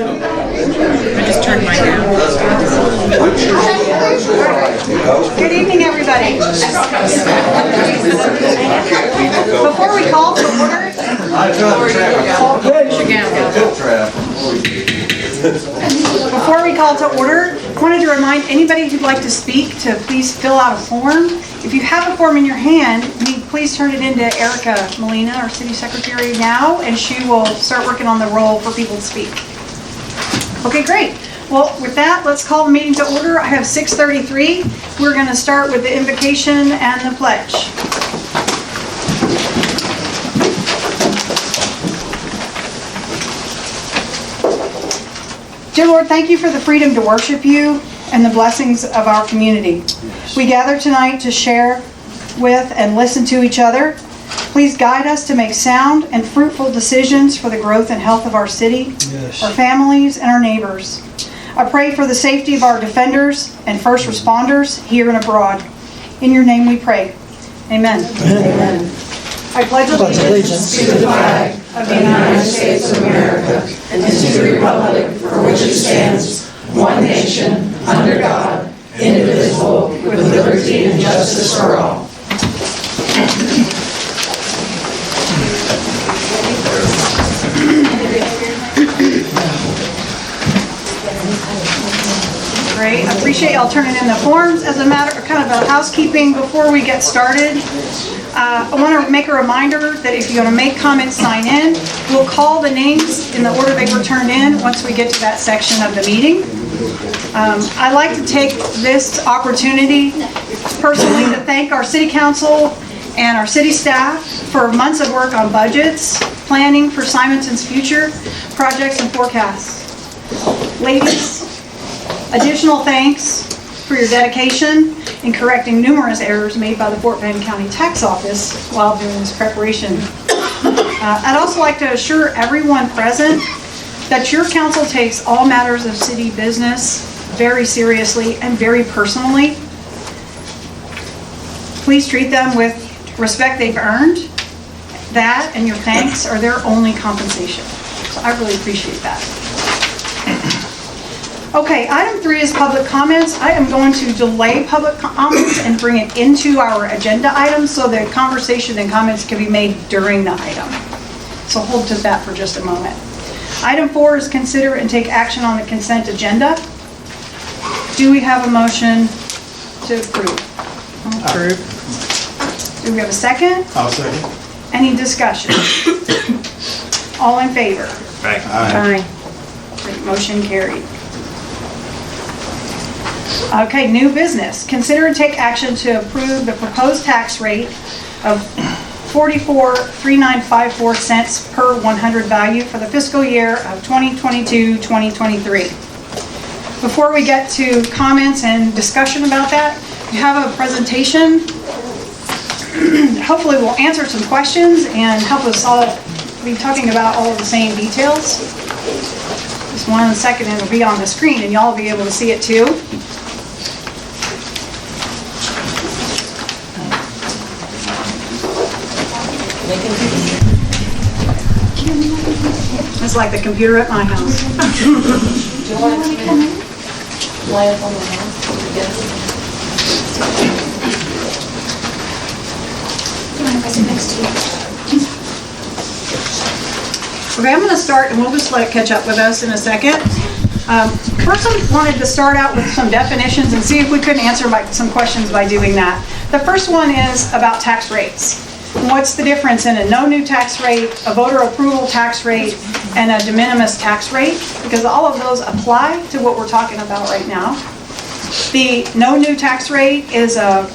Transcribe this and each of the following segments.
I just turned mine down. Good evening, everybody. Before we call to order, I wanted to remind anybody who'd like to speak to please fill out a form. If you have a form in your hand, please turn it into Erica Molina, our city secretary, now, and she will start working on the roll for people to speak. Okay, great. Well, with that, let's call the meeting to order. I have 6:33. We're going to start with the invocation and the pledge. Dear Lord, thank you for the freedom to worship you and the blessings of our community. We gather tonight to share with and listen to each other. Please guide us to make sound and fruitful decisions for the growth and health of our city, our families, and our neighbors. I pray for the safety of our defenders and first responders here and abroad. In your name we pray. Amen. Amen. I pledge allegiance to the flag of the United States of America and to the republic for which it stands, one nation, under God, indivisible, with liberty and justice for all. Great. I appreciate y'all turning in the forms. As a matter of kind of a housekeeping before we get started, I want to make a reminder that if you're going to make comments, sign in. We'll call the names in the order they were turned in once we get to that section of the meeting. I'd like to take this opportunity personally to thank our city council and our city staff for months of work on budgets, planning for Simonton's future, projects and forecasts. Ladies, additional thanks for your dedication in correcting numerous errors made by the Fort Bend County Tax Office while doing this preparation. I'd also like to assure everyone present that your council takes all matters of city business very seriously and very personally. Please treat them with respect they've earned. That and your thanks are their only compensation. So I really appreciate that. Okay, item 3 is public comments. I am going to delay public comments and bring it into our agenda items so that conversation and comments can be made during the item. So hold to that for just a moment. Item 4 is consider and take action on the consent agenda. Do we have a motion to approve? Approve. Do we have a second? I'll second. Any discussion? All in favor? Aye. Great, motion carried. Okay, new business. Consider and take action to approve the proposed tax rate of 44.3954 cents per 100 value for the fiscal year of 2022-2023. Before we get to comments and discussion about that, we have a presentation. Hopefully we'll answer some questions and help us all be talking about all of the same details. Just 1 second and it'll be on the screen and y'all will be able to see it too. It's like the computer at my house. Do you want to come in? Lay up on the house? Okay, I'm going to start and we'll just let it catch up with us in a second. First, I wanted to start out with some definitions and see if we couldn't answer some questions by doing that. The first one is about tax rates. What's the difference in a no new tax rate, a voter approval tax rate, and a de minimis tax rate? Because all of those apply to what we're talking about right now. The no new tax rate is a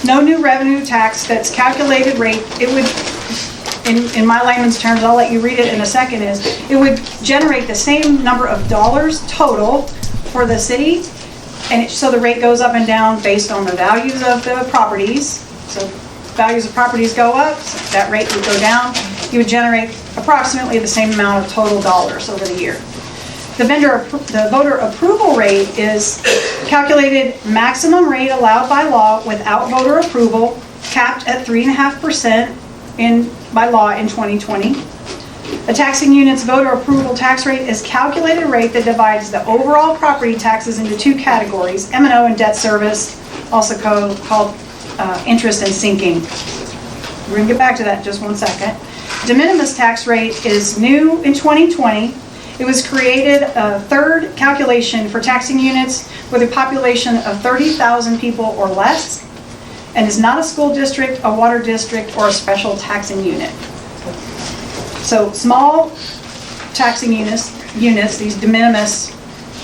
no new revenue tax that's calculated rate. It would, in my layman's terms, I'll let you read it in a second, is it would generate the same number of dollars total for the city, and so the rate goes up and down based on the values of the properties. So values of properties go up, so that rate would go down. You would generate approximately the same amount of total dollars over the year. The voter approval rate is calculated maximum rate allowed by law without voter approval, capped at 3.5% by law in 2020. The taxing unit's voter approval tax rate is calculated rate that divides the overall property taxes into two categories, M&O and debt service, also called interest and sinking. We're gonna get back to that in just one second. De minimis tax rate is new in 2020. It was created a third calculation for taxing units with a population of 30,000 people or less, and is not a school district, a water district, or a special taxing unit. So small taxing units, these de minimis,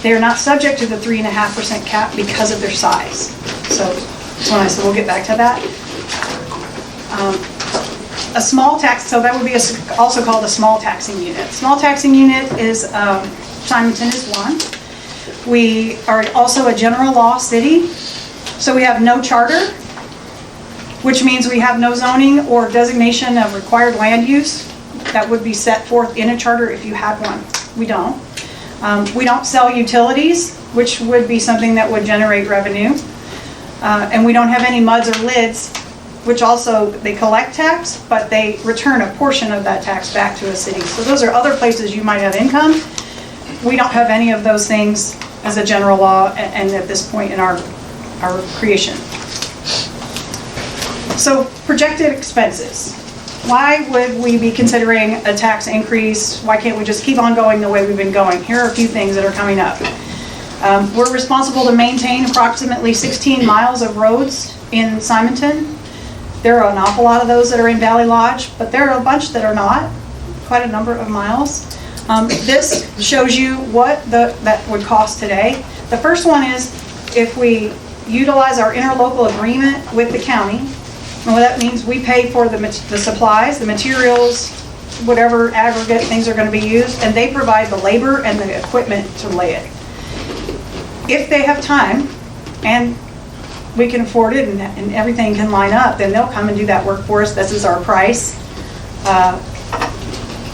they are not subject to the 3.5% cap because of their size. So that's when I said we'll get back to that. A small tax, so that would be also called a small taxing unit. Small taxing unit is, Simonton is one. We are also a general law city, so we have no charter, which means we have no zoning or designation of required land use that would be set forth in a charter if you had one. We don't. We don't sell utilities, which would be something that would generate revenue. And we don't have any MUDs or lids, which also, they collect tax, but they return a portion of that tax back to a city. So those are other places you might have income. We don't have any of those things as a general law and at this point in our creation. So projected expenses. Why would we be considering a tax increase? Why can't we just keep on going the way we've been going? Here are a few things that are coming up. We're responsible to maintain approximately 16 miles of roads in Simonton. There are an awful lot of those that are in Valley Lodge, but there are a bunch that are not, quite a number of miles. This shows you what that would cost today. The first one is if we utilize our interlocal agreement with the county. And what that means, we pay for the supplies, the materials, whatever aggregate things are going to be used, and they provide the labor and the equipment to lay it. If they have time and we can afford it and everything can line up, then they'll come and do that work for us. This is our price.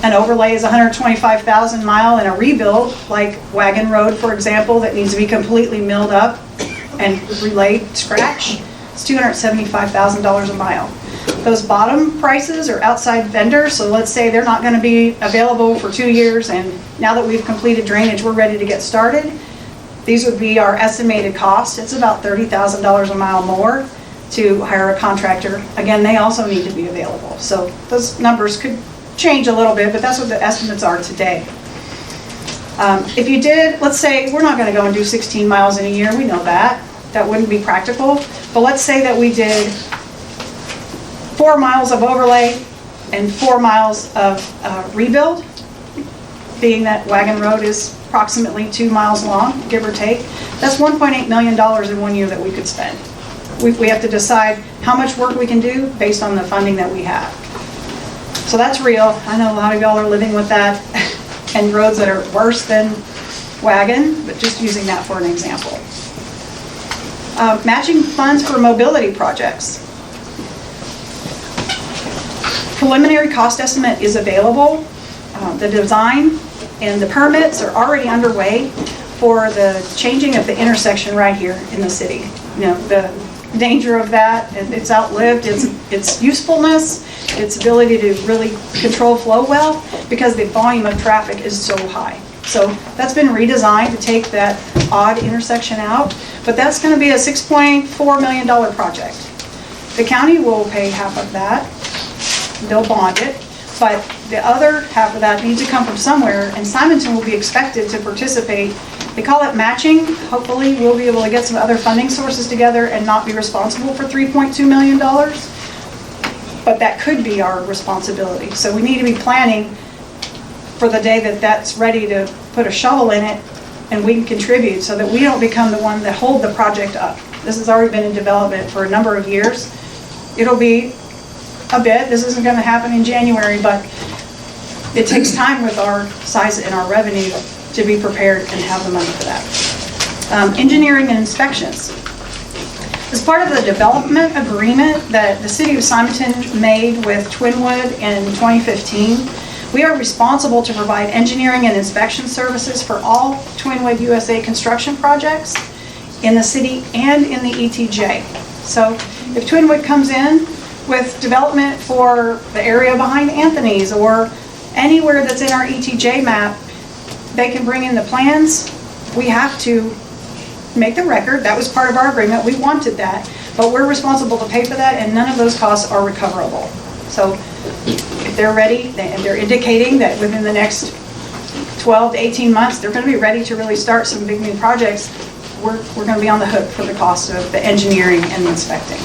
An overlay is $125,000 mile, and a rebuild, like Wagon Road, for example, that needs to be completely milled up and relaid scratch, it's $275,000 a mile. Those bottom prices are outside vendors, so let's say they're not going to be available for 2 years, and now that we've completed drainage, we're ready to get started. These would be our estimated cost. It's about $30,000 a mile more to hire a contractor. Again, they also need to be available. So those numbers could change a little bit, but that's what the estimates are today. If you did, let's say, we're not going to go and do 16 miles in a year. We know that. That wouldn't be practical. But let's say that we did 4 miles of overlay and 4 miles of rebuild, being that Wagon Road is approximately 2 miles long, give or take. That's $1.8 million in 1 year that we could spend. We have to decide how much work we can do based on the funding that we have. So that's real. I know a lot of y'all are living with that and roads that are worse than Wagon, but just using that for an example. Matching funds for mobility projects. Preliminary cost estimate is available. The design and the permits are already underway for the changing of the intersection right here in the city. You know, the danger of that, it's outlived its usefulness, its ability to really control flow well, because the volume of traffic is so high. So that's been redesigned to take that odd intersection out, but that's going to be a $6.4 million project. The county will pay half of that. They'll bond it, but the other half of that needs to come from somewhere, and Simonton will be expected to participate. They call it matching. Hopefully we'll be able to get some other funding sources together and not be responsible for $3.2 million, but that could be our responsibility. So we need to be planning for the day that that's ready to put a shovel in it and we can contribute, so that we don't become the one that hold the project up. This has already been in development for a number of years. It'll be a bit. This isn't going to happen in January, but it takes time with our size and our revenue to be prepared and have the money for that. Engineering and inspections. As part of the development agreement that the City of Simonton made with Twinwood in 2015, we are responsible to provide engineering and inspection services for all Twinwood USA construction projects in the city and in the ETJ. So if Twinwood comes in with development for the area behind Anthony's or Anywhere that's in our ETJ map, they can bring in the plans. We have to make the record. That was part of our agreement. We wanted that, but we're responsible to pay for that, and none of those costs are recoverable. So if they're ready, and they're indicating that within the next 12 to 18 months, they're going to be ready to really start some big new projects, we're going to be on the hook for the cost of the engineering and the inspecting.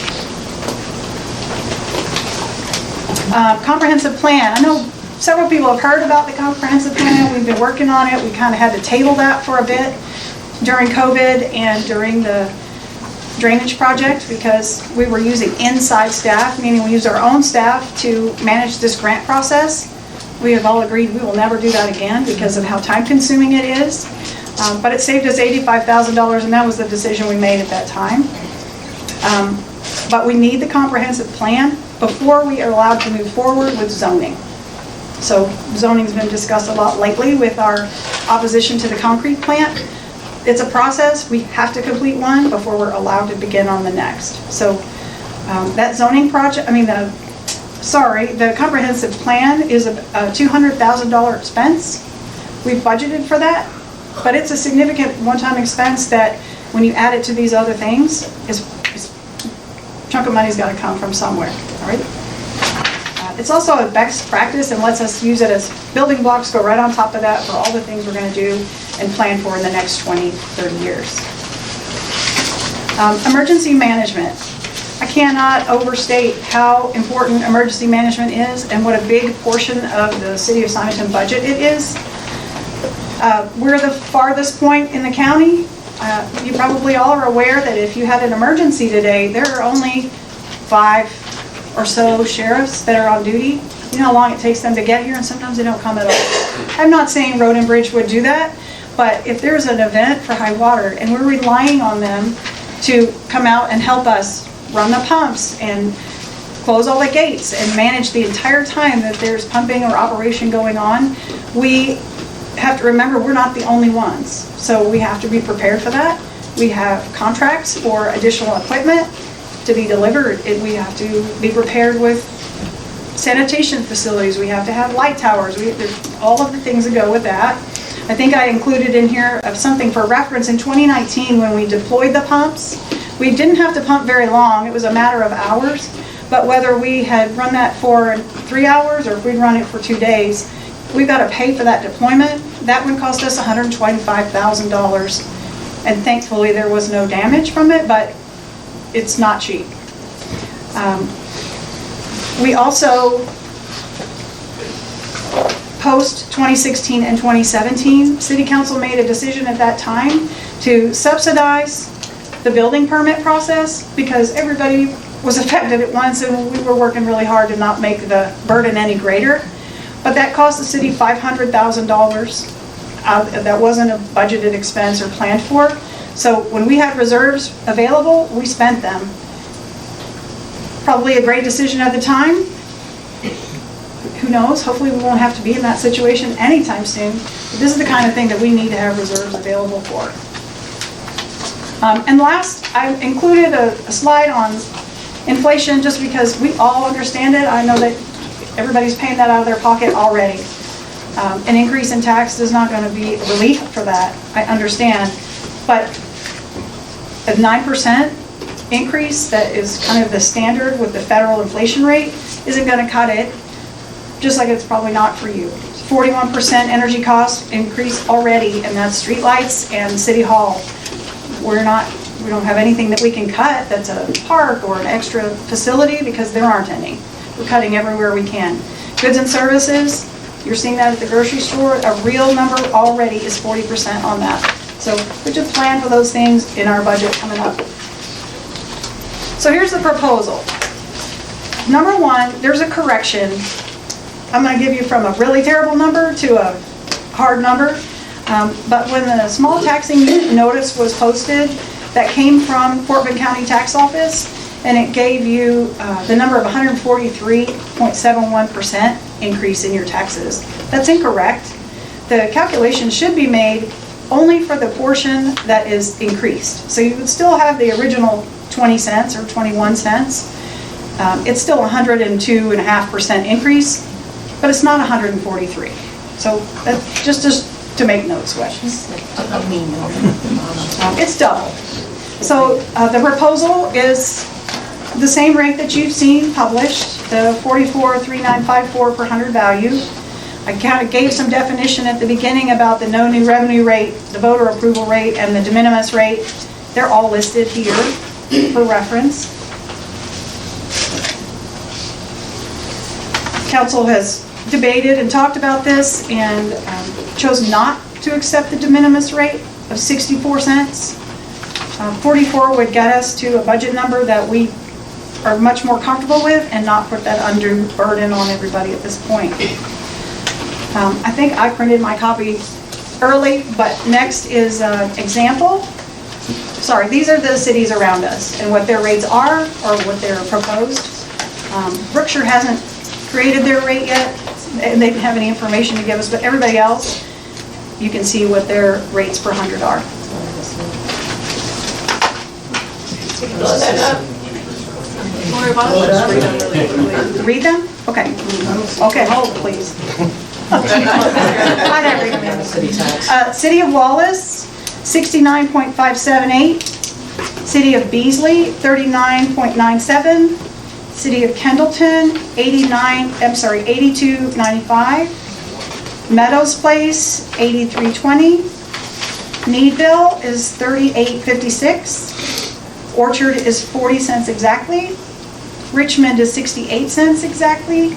Comprehensive plan. I know several people have heard about the comprehensive plan. We've been working on it. We kind of had to table that for a bit during COVID and during the drainage project because we were using inside staff, meaning we used our own staff to manage this grant process. We have all agreed we will never do that again because of how time consuming it is. But it saved us $85,000 and that was the decision we made at that time. But we need the comprehensive plan before we are allowed to move forward with zoning. So zoning's been discussed a lot lately with our opposition to the concrete plant. It's a process. We have to complete one before we're allowed to begin on the next. So that zoning project, the comprehensive plan is a $200,000 expense. We've budgeted for that, but it's a significant one-time expense that when you add it to these other things, chunk of money's got to come from somewhere, all right? It's also a best practice and lets us use it as building blocks, go right on top of that for all the things we're going to do and plan for in the next 20, 30 years. Emergency management. I cannot overstate how important emergency management is and what a big portion of the City of Simonton budget it is. We're the farthest point in the county. You probably all are aware that if you had an emergency today, there are only 5 or so sheriffs that are on duty. You know how long it takes them to get here, and sometimes they don't come at all. I'm not saying Road and Bridge would do that, but if there's an event for high water and we're relying on them to come out and help us run the pumps and close all the gates and manage the entire time that there's pumping or operation going on, we have to remember we're not the only ones. So we have to be prepared for that. We have contracts for additional equipment to be delivered. We have to be prepared with sanitation facilities. We have to have light towers. There's all of the things that go with that. I think I included in here something for reference. In 2019, when we deployed the pumps, we didn't have to pump very long. It was a matter of hours. But whether we had run that for 3 hours or if we'd run it for 2 days, we've got to pay for that deployment. That one cost us $125,000. And thankfully, there was no damage from it, but it's not cheap. We also, post 2016 and 2017, City Council made a decision at that time to subsidize the building permit process because everybody was affected at once and we were working really hard to not make the burden any greater. But that cost the city $500,000. That wasn't a budgeted expense or planned for. So when we had reserves available, we spent them. Probably a great decision at the time. Who knows? Hopefully we won't have to be in that situation anytime soon. But this is the kind of thing that we need to have reserves available for. And last, I included a slide on inflation just because we all understand it. I know that everybody's paying that out of their pocket already. An increase in tax is not going to be a relief for that. I understand. But a 9% increase that is kind of the standard with the federal inflation rate isn't going to cut it, just like it's probably not for you. 41% energy cost increase already, and that's streetlights and City Hall. We don't have anything that we can cut that's a park or an extra facility because there aren't any. We're cutting everywhere we can. Goods and services, you're seeing that at the grocery store. A real number already is 40% on that. So we just plan for those things in our budget coming up. So here's the proposal. Number 1, there's a correction. I'm going to give you from a really terrible number to a hard number. But when the small taxing unit notice was posted, that came from Fort Bend County Tax Office, and it gave you the number of 143.71% increase in your taxes. That's incorrect. The calculation should be made only for the portion that is increased. So you would still have the original 20 cents or 21 cents. It's still 102.5% increase. but it's not 143. So that's just to make notes, questions. It's double. So the proposal is the same rate that you've seen published, the 44,3954 per 100 value. I kind of gave some definition at the beginning about the no new revenue rate, the voter approval rate, and the de minimis rate. They're all listed here for reference. Council has debated and talked about this and chose not to accept the de minimis rate of 64 cents. 44 would get us to a budget number that we are much more comfortable with and not put that undue burden on everybody at this point. I think I printed my copy early, but next is an example. Sorry, these are the cities around us and what their rates are or what they're proposed. Brookshire hasn't created their rate yet, and they don't have any information to give us, but everybody else, you can see what their rates per 100 are. Read them? Okay. Okay, hold please. I don't read them. City of Wallace, 69.578. City of Beasley, 39.97. City of Kendleton, 82.95. Meadows Place, 83.20. Meadville is 38.56. Orchard is 40 cents exactly. Richmond is 68 cents exactly.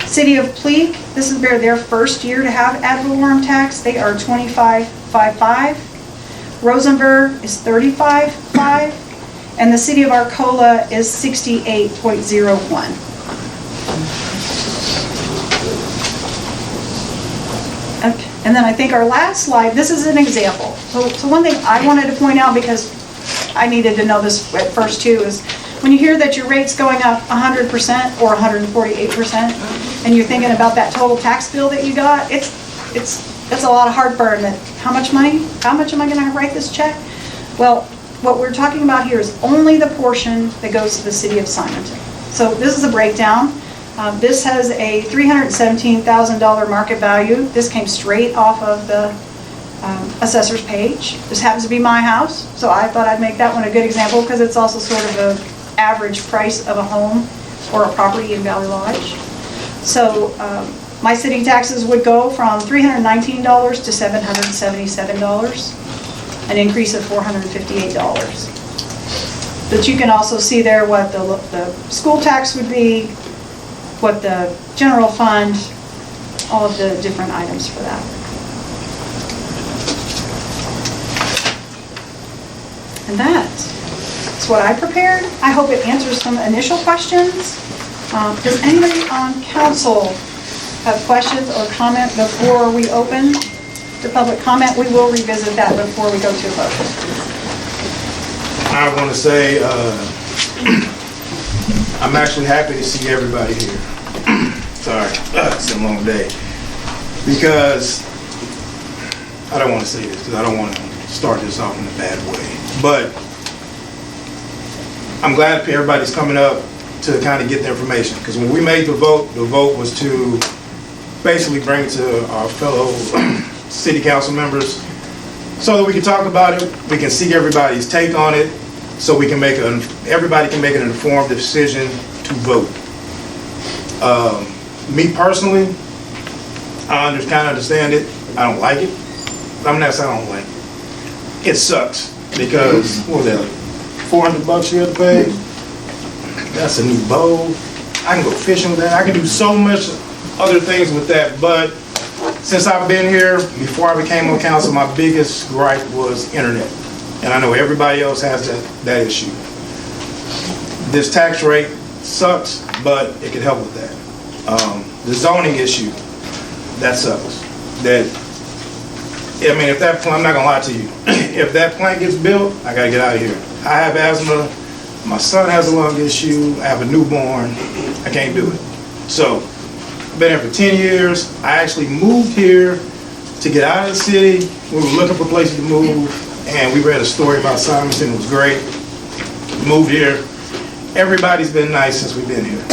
City of Pleak, this is their first year to have ad valorem tax. They are 25.55. Rosenberg is 35.5. And the City of Arcola is 68.01. Okay. And then I think our last slide, this is an example. So one thing I wanted to point out, because I needed to know this at first too, is when you hear that your rate's going up 100% or 148%, and you're thinking about that total tax bill that you got, it's a lot of heartburn. That how much money? How much am I going to write this check? Well, what we're talking about here is only the portion that goes to the City of Simonton. So this is a breakdown. This has a $317,000 market value. This came straight off of the assessor's page. This happens to be my house, so I thought I'd make that one a good example because it's also sort of an average price of a home or a property in Valley Lodge. So my city taxes would go from $319 to $777, an increase of $458. But you can also see there what the school tax would be, what the general fund, all of the different items for that. And that's what I prepared. I hope it answers some initial questions. Does anybody on council have questions or comment before we open the public comment? We will revisit that before we go to a vote. I want to say I'm actually happy to see everybody here. Sorry, it's a long day. Because I don't want to say this because I don't want to start this off in a bad way. But I'm glad everybody's coming up to kind of get the information. Because when we made the vote was to basically bring it to our fellow city council members so that we can talk about it, we can see everybody's take on it, so we can everybody can make an informed decision to vote. Me personally, I kind of understand it. I don't like it. I'm not saying I don't like it. It sucks because what was that, like $400 you have to pay? That's a new bow. I can go fishing with that. I can do so much other things with that. But since I've been here, before I became on council, my biggest gripe was internet. And I know everybody else has that issue. This tax rate sucks, but it can help with that. The zoning issue, that sucks. I mean, if that plant, I'm not gonna lie to you, if that plant gets built, I gotta get out of here. I have asthma, my son has a lung issue, I have a newborn, I can't do it. So, I've been here for 10 years. I actually moved here to get out of the city. We were looking for places to move, and we read a story about Simonton, it was great. Moved here. Everybody's been nice since we've been here.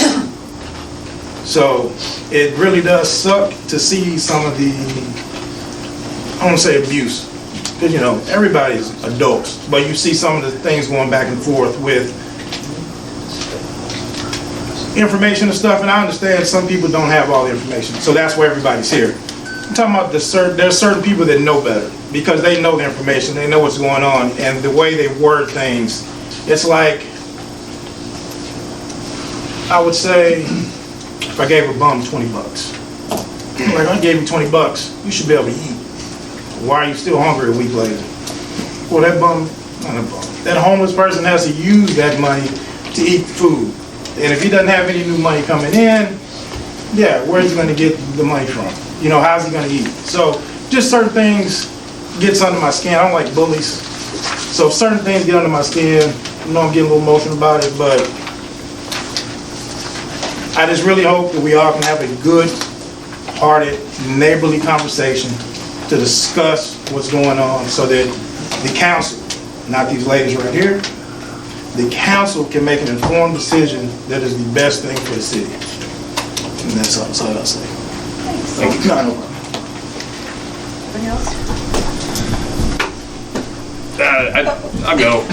So it really does suck to see some of the, I don't want to say abuse, because you know, everybody's adults, but you see some of the things going back and forth with information and stuff, and I understand some people don't have all the information, so that's why everybody's here. I'm talking about there's certain people that know better, because they know the information, they know what's going on, and the way they word things, it's like, I would say, if I gave a bum 20 bucks, like I gave you 20 bucks, you should be able to eat. Why are you still hungry a week later? Well, that bum, not a bum, that homeless person has to use that money to eat food. And if he doesn't have any new money coming in, yeah, where's he gonna get the money from? You know, how's he gonna eat? So just certain things gets under my skin. I don't like bullies. So certain things get under my skin. You know, I'm getting a little emotional about it, but I just really hope that we all can have a good-hearted, neighborly conversation to discuss what's going on so that the council, not these ladies right here, the council can make an informed decision that is the best thing for the city. And that's all I'll say. Thank you. No, no problem. Anything else? I'll go.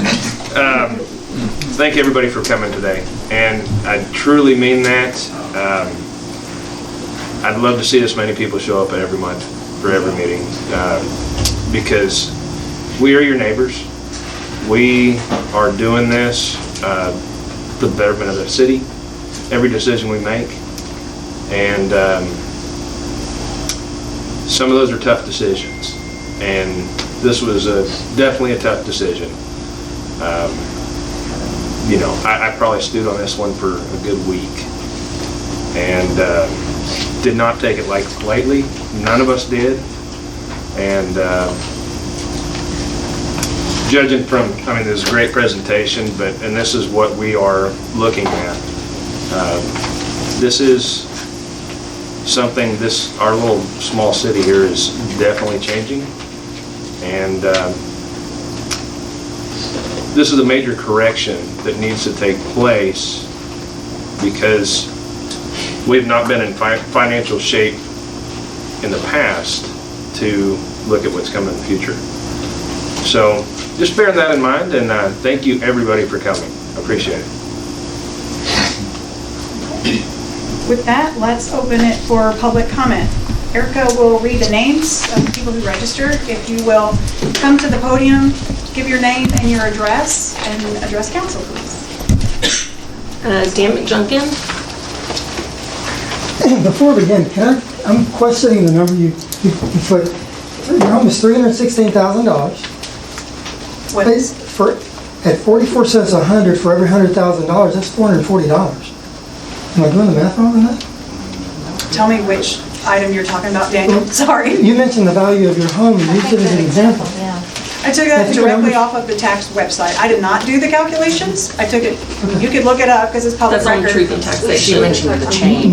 Thank everybody for coming today, and I truly mean that. I'd love to see this many people show up every month for every meeting, because we are your neighbors. We are doing this for the betterment of the city, every decision we make, and some of those are tough decisions, and this was definitely a tough decision. You know, I probably stewed on this one for a good week, and did not take it lightly. None of us did, and judging from, I mean, this is a great presentation, and this is what we are looking at. This is something, our little small city here is definitely changing, and this is a major correction that needs to take place, because we've not been in financial shape in the past to look at what's coming in the future. So just bear that in mind, and thank you everybody for coming. I appreciate it. With that, let's open it for public comment. Erica will read the names of the people who registered. If you will come to the podium, give your name and your address, and address council, please. Dan McJunkin. Before we begin, I'm questioning the number you put. Your home is $316,000. What is? At 44 cents a hundred for every $100,000, that's $440. Am I doing the math wrong on that? Tell me which item you're talking about, Daniel. Sorry. You mentioned the value of your home, and used it as an example. I took that directly off of the tax website. I did not do the calculations. I took it, you could look it up because it's public That's on record. truth and taxation. The change.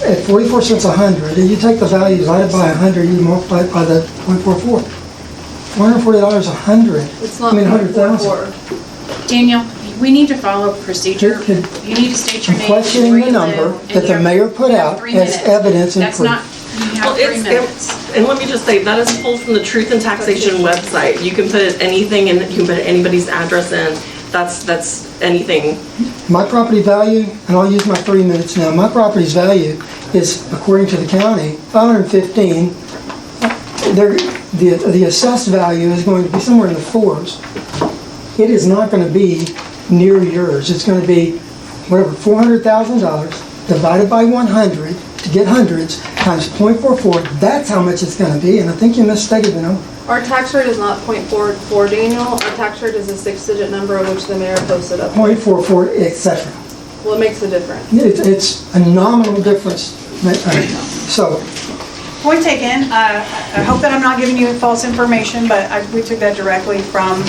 At 44 cents a hundred, and you take the value divided by 100, you multiply it by the 0.44. $440 a hundred. It's not I mean, 100,000. Daniel, we need to follow procedure. Could- You need to state your I'm name. questioning where the you number live, that and the mayor put you have out 3 as minutes. evidence and That's proof. not, you have Well, 3 minutes. and let me just say, that is pulled from the Truth and Taxation website. You can put anything in, you can put anybody's address in. That's anything. My property value, and I'll use my 3 minutes now, my property's value is, according to the county, $515. The assessed value is going to be somewhere in the 4s. It is not going to be near yours. It's going to be, whatever, $400,000 divided by 100 to get hundreds times 0.44. That's how much it's going to be, and I think you misstated the number. Our tax rate is not .44, Daniel. Our tax rate is a 6-digit number of which the mayor posted up. 0.44, etc. Well, it makes a difference. It's a nominal difference. So, Point taken. I hope that I'm not giving you false information, but we took that directly from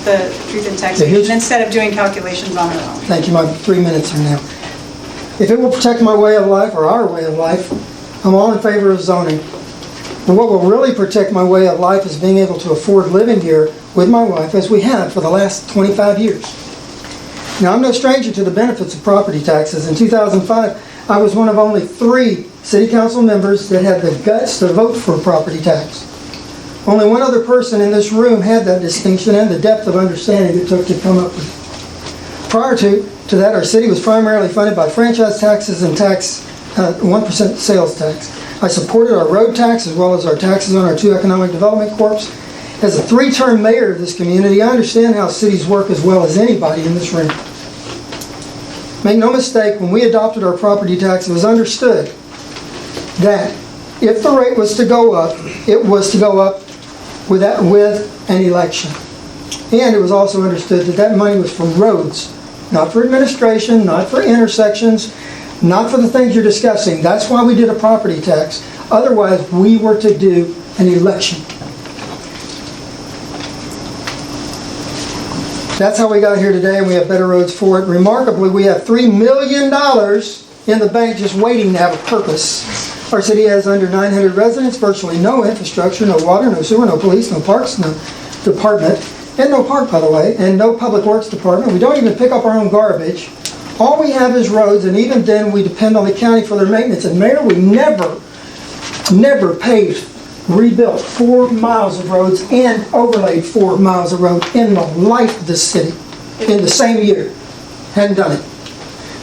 the Truth and Taxation instead of doing calculations on our own. thank you, my 3 minutes are now. If it will protect my way of life, or our way of life, I'm all in favor of zoning. But what will really protect my way of life is being able to afford living here with my wife, as we have for the last 25 years. Now, I'm no stranger to the benefits of property taxes. In 2005, I was one of only 3 city council members that had the guts to vote for property tax. Only one other person in this room had that distinction and the depth of understanding it took to come up with it. Prior to that, our city was primarily funded by franchise taxes and 1% sales tax. I supported our road tax as well as our taxes on our 2 economic development corps. As a 3-term mayor of this community, I understand how cities work as well as anybody in this room. Make no mistake, when we adopted our property tax, it was understood that if the rate was to go up, it was to go up with an election. And it was also understood that that money was for roads, not for administration, not for intersections, not for the things you're discussing. That's why we did a property tax. Otherwise, we were to do an election. That's how we got here today, and we have better roads for it. Remarkably, we have $3 million in the bank just waiting to have a purpose. Our city has under 900 residents, virtually no infrastructure, no water, no sewer, no police, no parks, no department, and no park, by the way, and no public works department. We don't even pick up our own garbage. All we have is roads, and even then we depend on the county for their maintenance. And Mayor, we never rebuilt 4 miles of roads and overlaid 4 miles of road in the life of this city in the same year. Hadn't done it.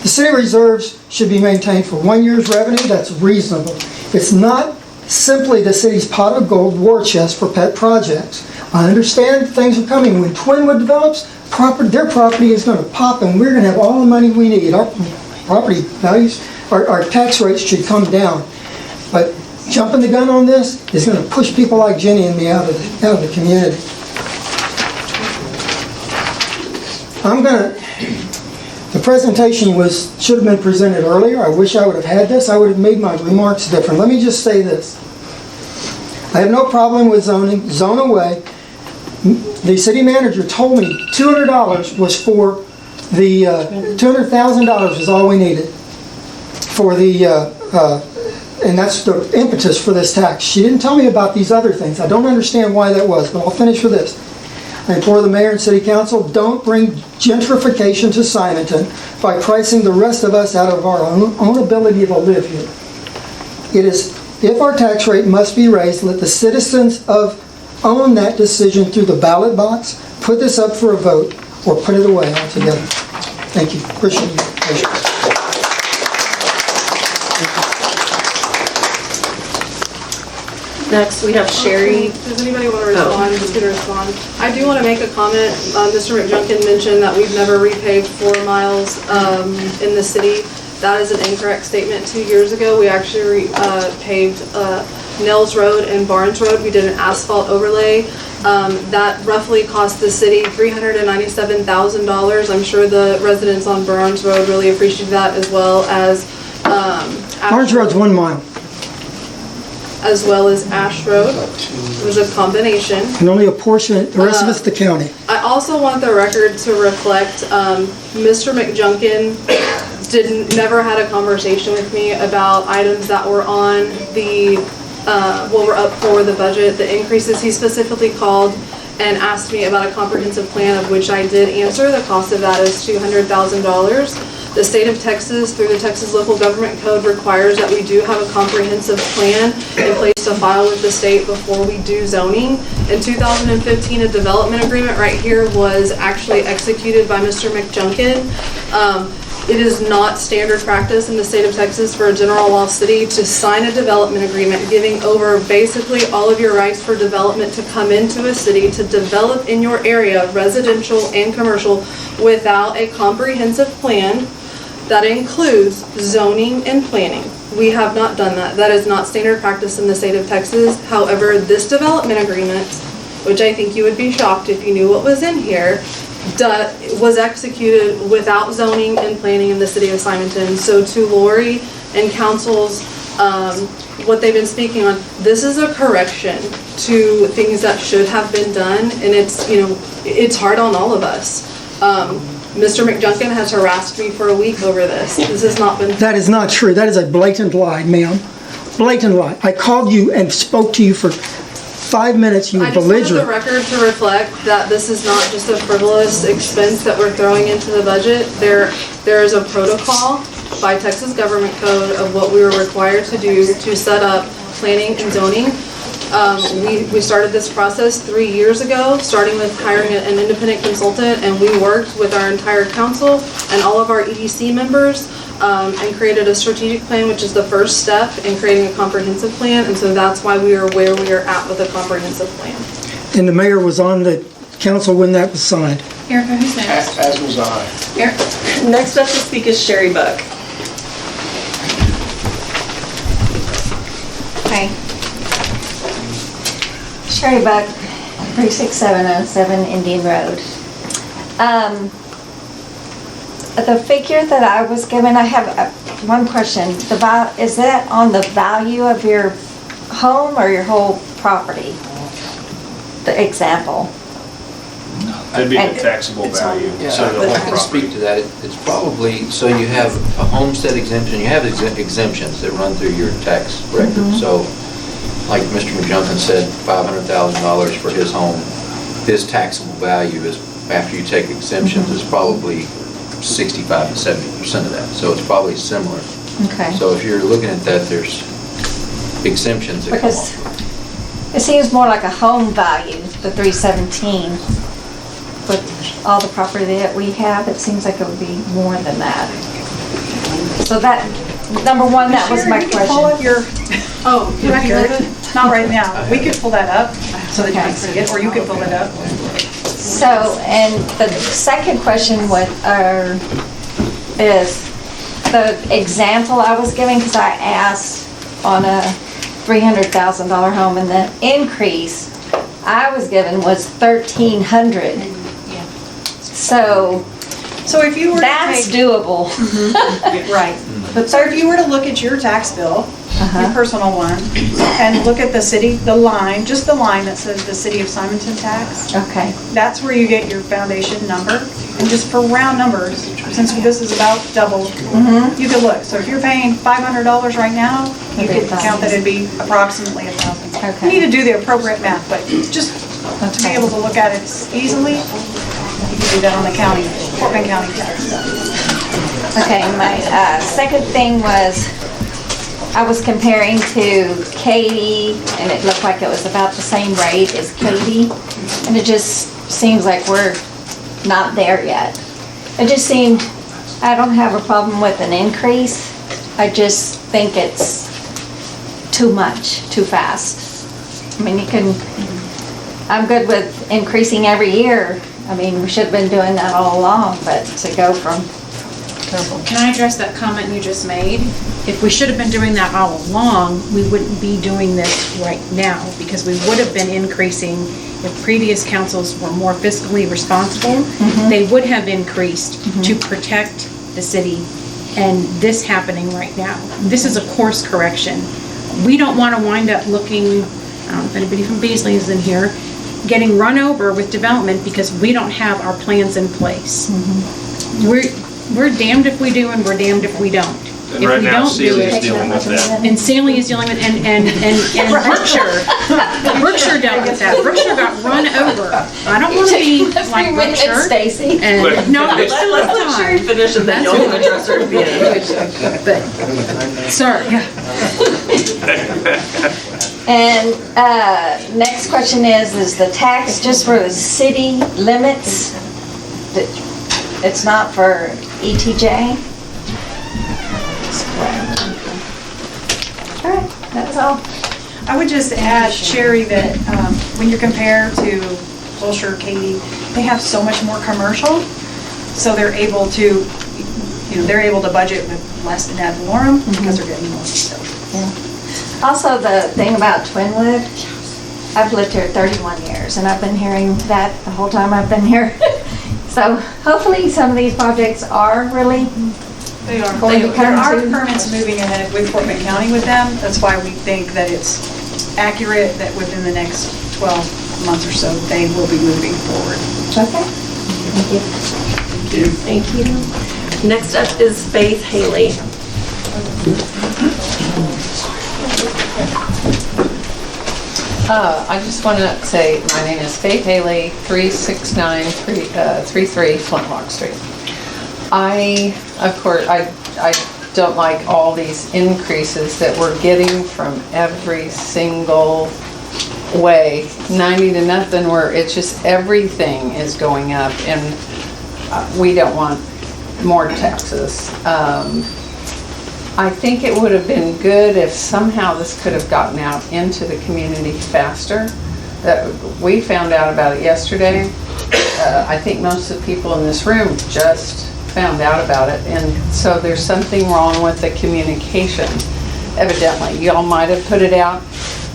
The city reserves should be maintained for 1 year's revenue. That's reasonable. It's not simply the city's pot of gold war chest for pet projects. I understand things are coming. When Twinwood develops, their property is going to pop and we're going to have all the money we need. Our property values, our tax rates should come down. But jumping the gun on this is going to push people like Jenny and me out of the community. The presentation should have been presented earlier. I wish I would have had this. I would have made my remarks different. Let me just say this. I have no problem with zoning. Zone away. The city manager told me $200 was for the $200,000 was all we needed for the and that's the impetus for this tax. She didn't tell me about these other things. I don't understand why that was, but I'll finish with this. I implore the mayor and city council, don't bring gentrification to Simonton by pricing the rest of us out of our own ability to live here. It is, if our tax rate must be raised, let the citizens own that decision through the ballot box, put this up for a vote, or put it away altogether. Thank you. Appreciate your patience. Next, we have Sherry. Does anybody want to respond? Just going to respond. I do want to make a comment. Mr. McJunkin mentioned that we've never repaved 4 miles in the city. That is an incorrect statement. 2 years ago, we actually paved Nels Road and Barnes Road. We did an asphalt overlay. That roughly cost the city $397,000. I'm sure the residents on Barnes Road really appreciate that, as well as Barnes Road's 1 mile. As well as Ash Road. It was a combination. And only a portion, the rest of it's the county. I also want the record to reflect, Mr. McJunkin never had a conversation with me about items that were on the, what were up for the budget, the increases. He specifically called and asked me about a comprehensive plan, of which I did answer. The cost of that is $200,000. The state of Texas, through the Texas Local Government Code, requires that we do have a comprehensive plan in place to file with the state before we do zoning. In 2015, a development agreement right here was actually executed by Mr. McJunkin. It is not standard practice in the state of Texas for a general law city to sign a development agreement giving over basically all of your rights for development to come into a city to develop in your area, residential and commercial, without a comprehensive plan that includes zoning and planning. We have not done that. That is not standard practice in the state of Texas. However, this development agreement, which I think you would be shocked if you knew what was in here, was executed without zoning and planning in the city of Simonton. So to Lori and council's, what they've been speaking on, this is a correction to things that should have been done, and it's hard on all of us. Mr. McJunkin has harassed me for a week over this. This has not been... That is not true. That is a blatant lie, ma'am. Blatant lie. I called you and spoke to you for 5 minutes. You were belligerent. I just want the record to reflect that this is not just a frivolous expense that we're throwing into the budget. There is a protocol by Texas Government Code of what we were required to do to set up planning and zoning. We started this process 3 years ago, starting with hiring an independent consultant, and we worked with our entire council and all of our EDC members and created a strategic plan, which is the first step in creating a comprehensive plan, and so that's why we are where we are at with a comprehensive plan. And the mayor was on the council when that was signed. Erica, who's next? As was I. Erica? Next up to speak is Sherry Buck. Hi. Sherry Buck, 36707 Indian Road. The figure that I was given, I have one question. Is that on the value of your home or your whole property? The example. That'd be the taxable value. Yeah, So the I whole can speak property. to that. It's probably, so you have a homestead exemption, you have exemptions that run through your tax record. So, like Mr. McJunkin said, $500,000 for his home, his taxable value is, after you take exemptions, is probably 65 to 70% of that. So it's probably similar. Okay. So if you're looking at that, there's exemptions that come Because off. it seems more like a home value, the 317. With all the property that we have, it seems like it would be more than that. So that, number one, that was my Sherry, we can pull up question. your Oh, can I hear it? Not right now. We could pull that up so that you can see it, or you could pull it up. So, and the second question is the example I was giving, because I asked on a $300,000 home, and the increase I was given was $1,300. So So if you were to that's take, doable. right. So if you were to look at your tax bill, your personal one, and look at the city, the line, just the line that says the City of Simonton tax, Okay, that's where you get your foundation number. And just for round numbers, since this is about double, you could look. So if you're paying $500 right now, you It'd be could count that it'd be approximately $1,000. Okay. You need to do the appropriate math, but just to be able to look at it easily, you can do that on the county, Portland County tax. okay, my second thing was, I was comparing to Katy, and it looked like it was about the same rate as Katy, and it just seems like we're not there yet. It just seemed, I don't have a problem with an increase, I just think it's too much, too fast. I mean, I'm good with increasing every year. I mean, we should have been doing that all along, but to go from, Can I address that comment you just made? If we should have been doing that all along, we wouldn't be doing this right now, because we would have been increasing if previous councils were more fiscally responsible. They would have increased to protect the city, and this happening right now. This is a course correction. We don't want to wind up looking, I don't know if anybody from Beasley is in here, getting run over with development because we don't have our plans in place. We're damned if we do and we're damned if we don't. And If right we now, don't do Sealy is it, dealing with that. and Sealy is dealing with, and Brookshire dealt with that. Brookshire got run over. I don't want to be like Brookshire. Stacy. And, no, there's still Let Sherry time. finish and then you'll address her at the end. But, sorry. And next question is the tax just for the city limits? It's not for ETJ? All right, that's all. I would just add, Sherry, that when you compare to Wilshire, Katy, they have so much more commercial, so they're able to, they're able to budget with less than ad valorem because they're getting more. So. Yeah. Also, the thing about Twinwood, I've lived here 31 years, and I've been hearing that the whole time I've been here. So hopefully some of these projects are really They are. going to There come are to. permits moving ahead with Portland County with them. That's why we think that it's accurate that within the next 12 months or so, they will be moving forward. Okay. Thank you. Thank you. Next up is Faith Haley. I just want to say my name is Faith Haley, 36933 Flintlock Street. Of course, I don't like all these increases that we're getting from every single way. 90 to nothing, where it's just everything is going up, and we don't want more taxes. I think it would have been good if somehow this could have gotten out into the community faster. That we found out about it yesterday. I think most of the people in this room just found out about it, and so there's something wrong with the communication. Evidently, y'all might have put it out,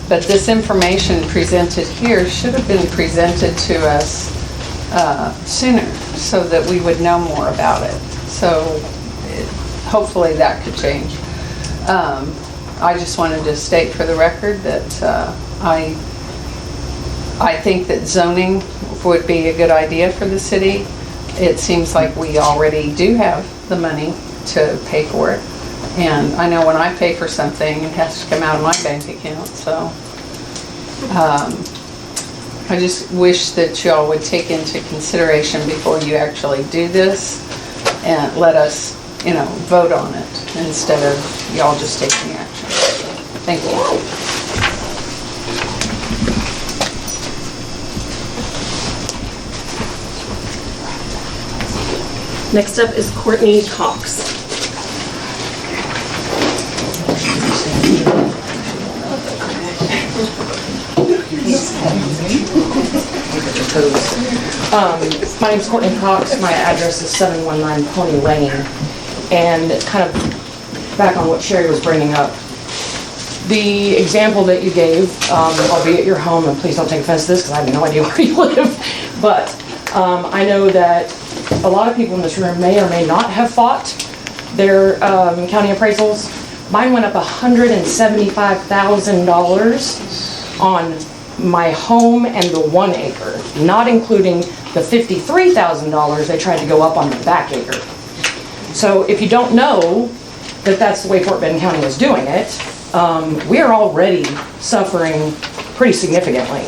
but this information presented here should have been presented to us sooner so that we would know more about it. So hopefully that could change. I just wanted to state for the record that I think that zoning would be a good idea for the city. It seems like we already do have the money to pay for it. And I know when I pay for something, it has to come out of my bank account, so. I just wish that y'all would take into consideration before you actually do this and let us, vote on it instead of y'all just taking action. Thank you. Next up is Courtney Cox. My name's Courtney Cox. My address is 719 Pony Lane. And kind of back on what Sherry was bringing up, the example that you gave, albeit your home, and please don't take offense to this because I have no idea where you live, but I know that a lot of people in this room may or may not have fought their county appraisals. Mine went up $175,000 on my home and the 1 acre, not including the $53,000 they tried to go up on the back acre. So if you don't know that that's the way Fort Bend County is doing it, we are already suffering pretty significantly.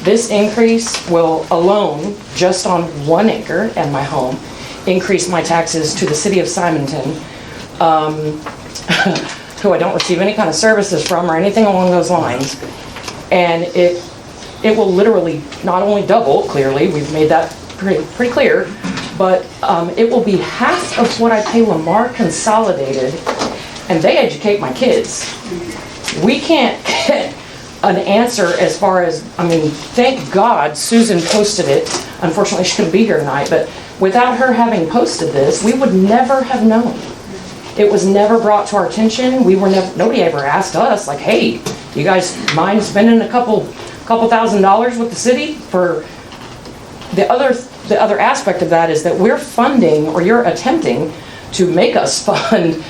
This increase will alone, just on 1 acre and my home, increase my taxes to the city of Simonton, who I don't receive any kind of services from or anything along those lines. And it will literally not only double, clearly, we've made that pretty clear, but it will be half of what I pay Lamar Consolidated, and they educate my kids. We can't get an answer as far as, thank God Susan posted it. Unfortunately, she couldn't be here tonight, but without her having posted this, we would never have known. It was never brought to our attention. Nobody ever asked us, like, hey, you guys mind spending a couple $1,000s with the city? For the other aspect of that is that we're funding, or you're attempting to make us fund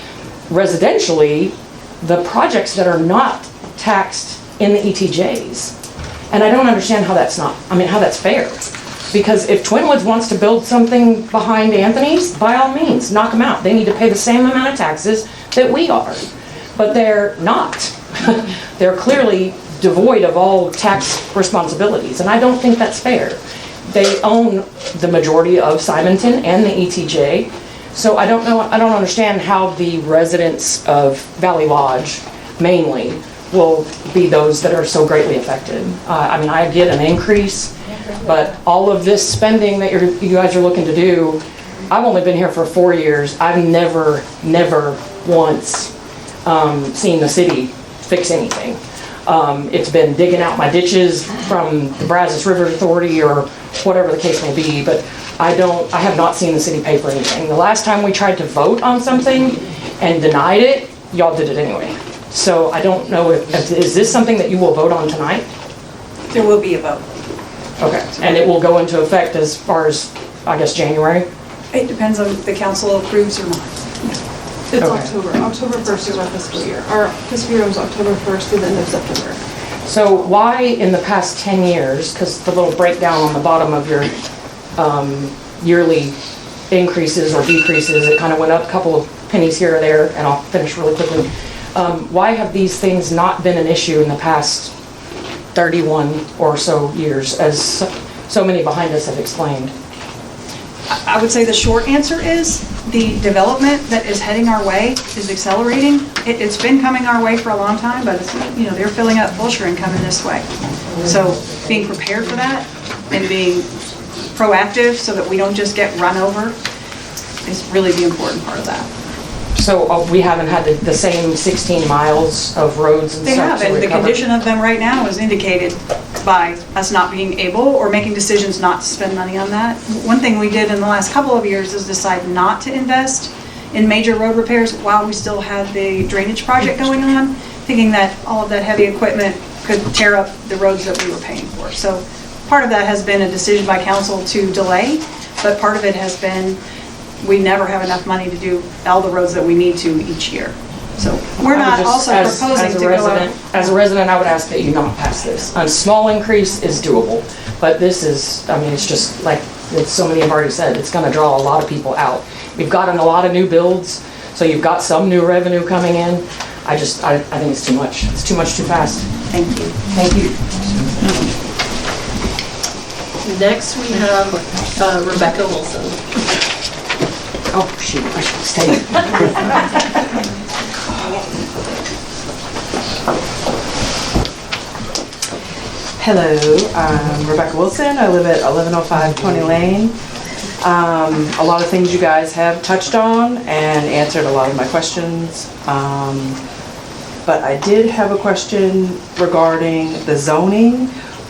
residentially the projects that are not taxed in the ETJs. And I don't understand how that's how that's fair. Because if Twinwoods wants to build something behind Anthony's, by all means, knock them out. They need to pay the same amount of taxes that we are. But they're not. They're clearly devoid of all tax responsibilities, and I don't think that's fair. They own the majority of Simonton and the ETJ, so I don't understand how the residents of Valley Lodge, mainly, will be those that are so greatly affected. I get an increase, but all of this spending that you guys are looking to do, I've only been here for 4 years. I've never once seen the city fix anything. It's been digging out my ditches from the Brazos River Authority or whatever the case may be, but I have not seen the city pay for anything. The last time we tried to vote on something and denied it, y'all did it anyway. So I don't know is this something that you will vote on tonight? There will be a vote. Okay, and it will go into effect as far as, I guess, January? It depends on if the council approves or not. It's Okay. October. October 1st is our fiscal year. Our fiscal year was October 1st through the end of September. So why in the past 10 years, because the little breakdown on the bottom of your yearly increases or decreases, it kind of went up a couple of pennies here or there, and I'll finish really quickly. Why have these things not been an issue in the past 31 or so years, as so many behind us have explained? I would say the short answer is the development that is heading our way is accelerating. It's been coming our way for a long time, but it's, they're filling up Fulshire and coming this way. So being prepared for that and being proactive so that we don't just get run over is really the important part of that. So we haven't had the same 16 miles of roads and They stuff have, to and the recover? condition of them right now is indicated by us not being able or making decisions not to spend money on that. One thing we did in the last couple of years is decide not to invest in major road repairs while we still had the drainage project going on, thinking that all of that heavy equipment could tear up the roads that we were paying for. So part of that has been a decision by council to delay, but part of it has been we never have enough money to do all the roads that we need to each year. So we're not also proposing to go up. As a resident, I would ask that you not pass this. A small increase is doable, but this is, I mean, it's just like so many have already said, it's gonna draw a lot of people out. We've gotten a lot of new builds, so you've got some new revenue coming in. I think it's too much. It's too much too fast. Thank you. Thank you. Next, we have Rebecca Wilson. Oh, shoot, I should stay. Hello, I'm Rebecca Wilson. I live at 1105 Tony Lane. A lot of things you guys have touched on and answered a lot of my questions. But I did have a question regarding the zoning,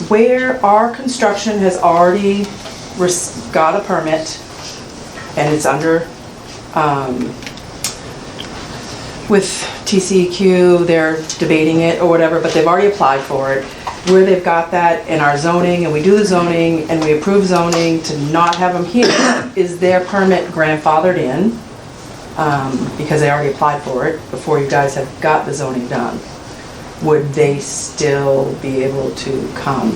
where our construction has already got a permit and it's under, with TCEQ, they're debating it or whatever, but they've already applied for it. Where they've got that in our zoning, and we do the zoning, and we approve zoning to not have them here, is their permit grandfathered in? Because they already applied for it before you guys have got the zoning done. Would they still be able to come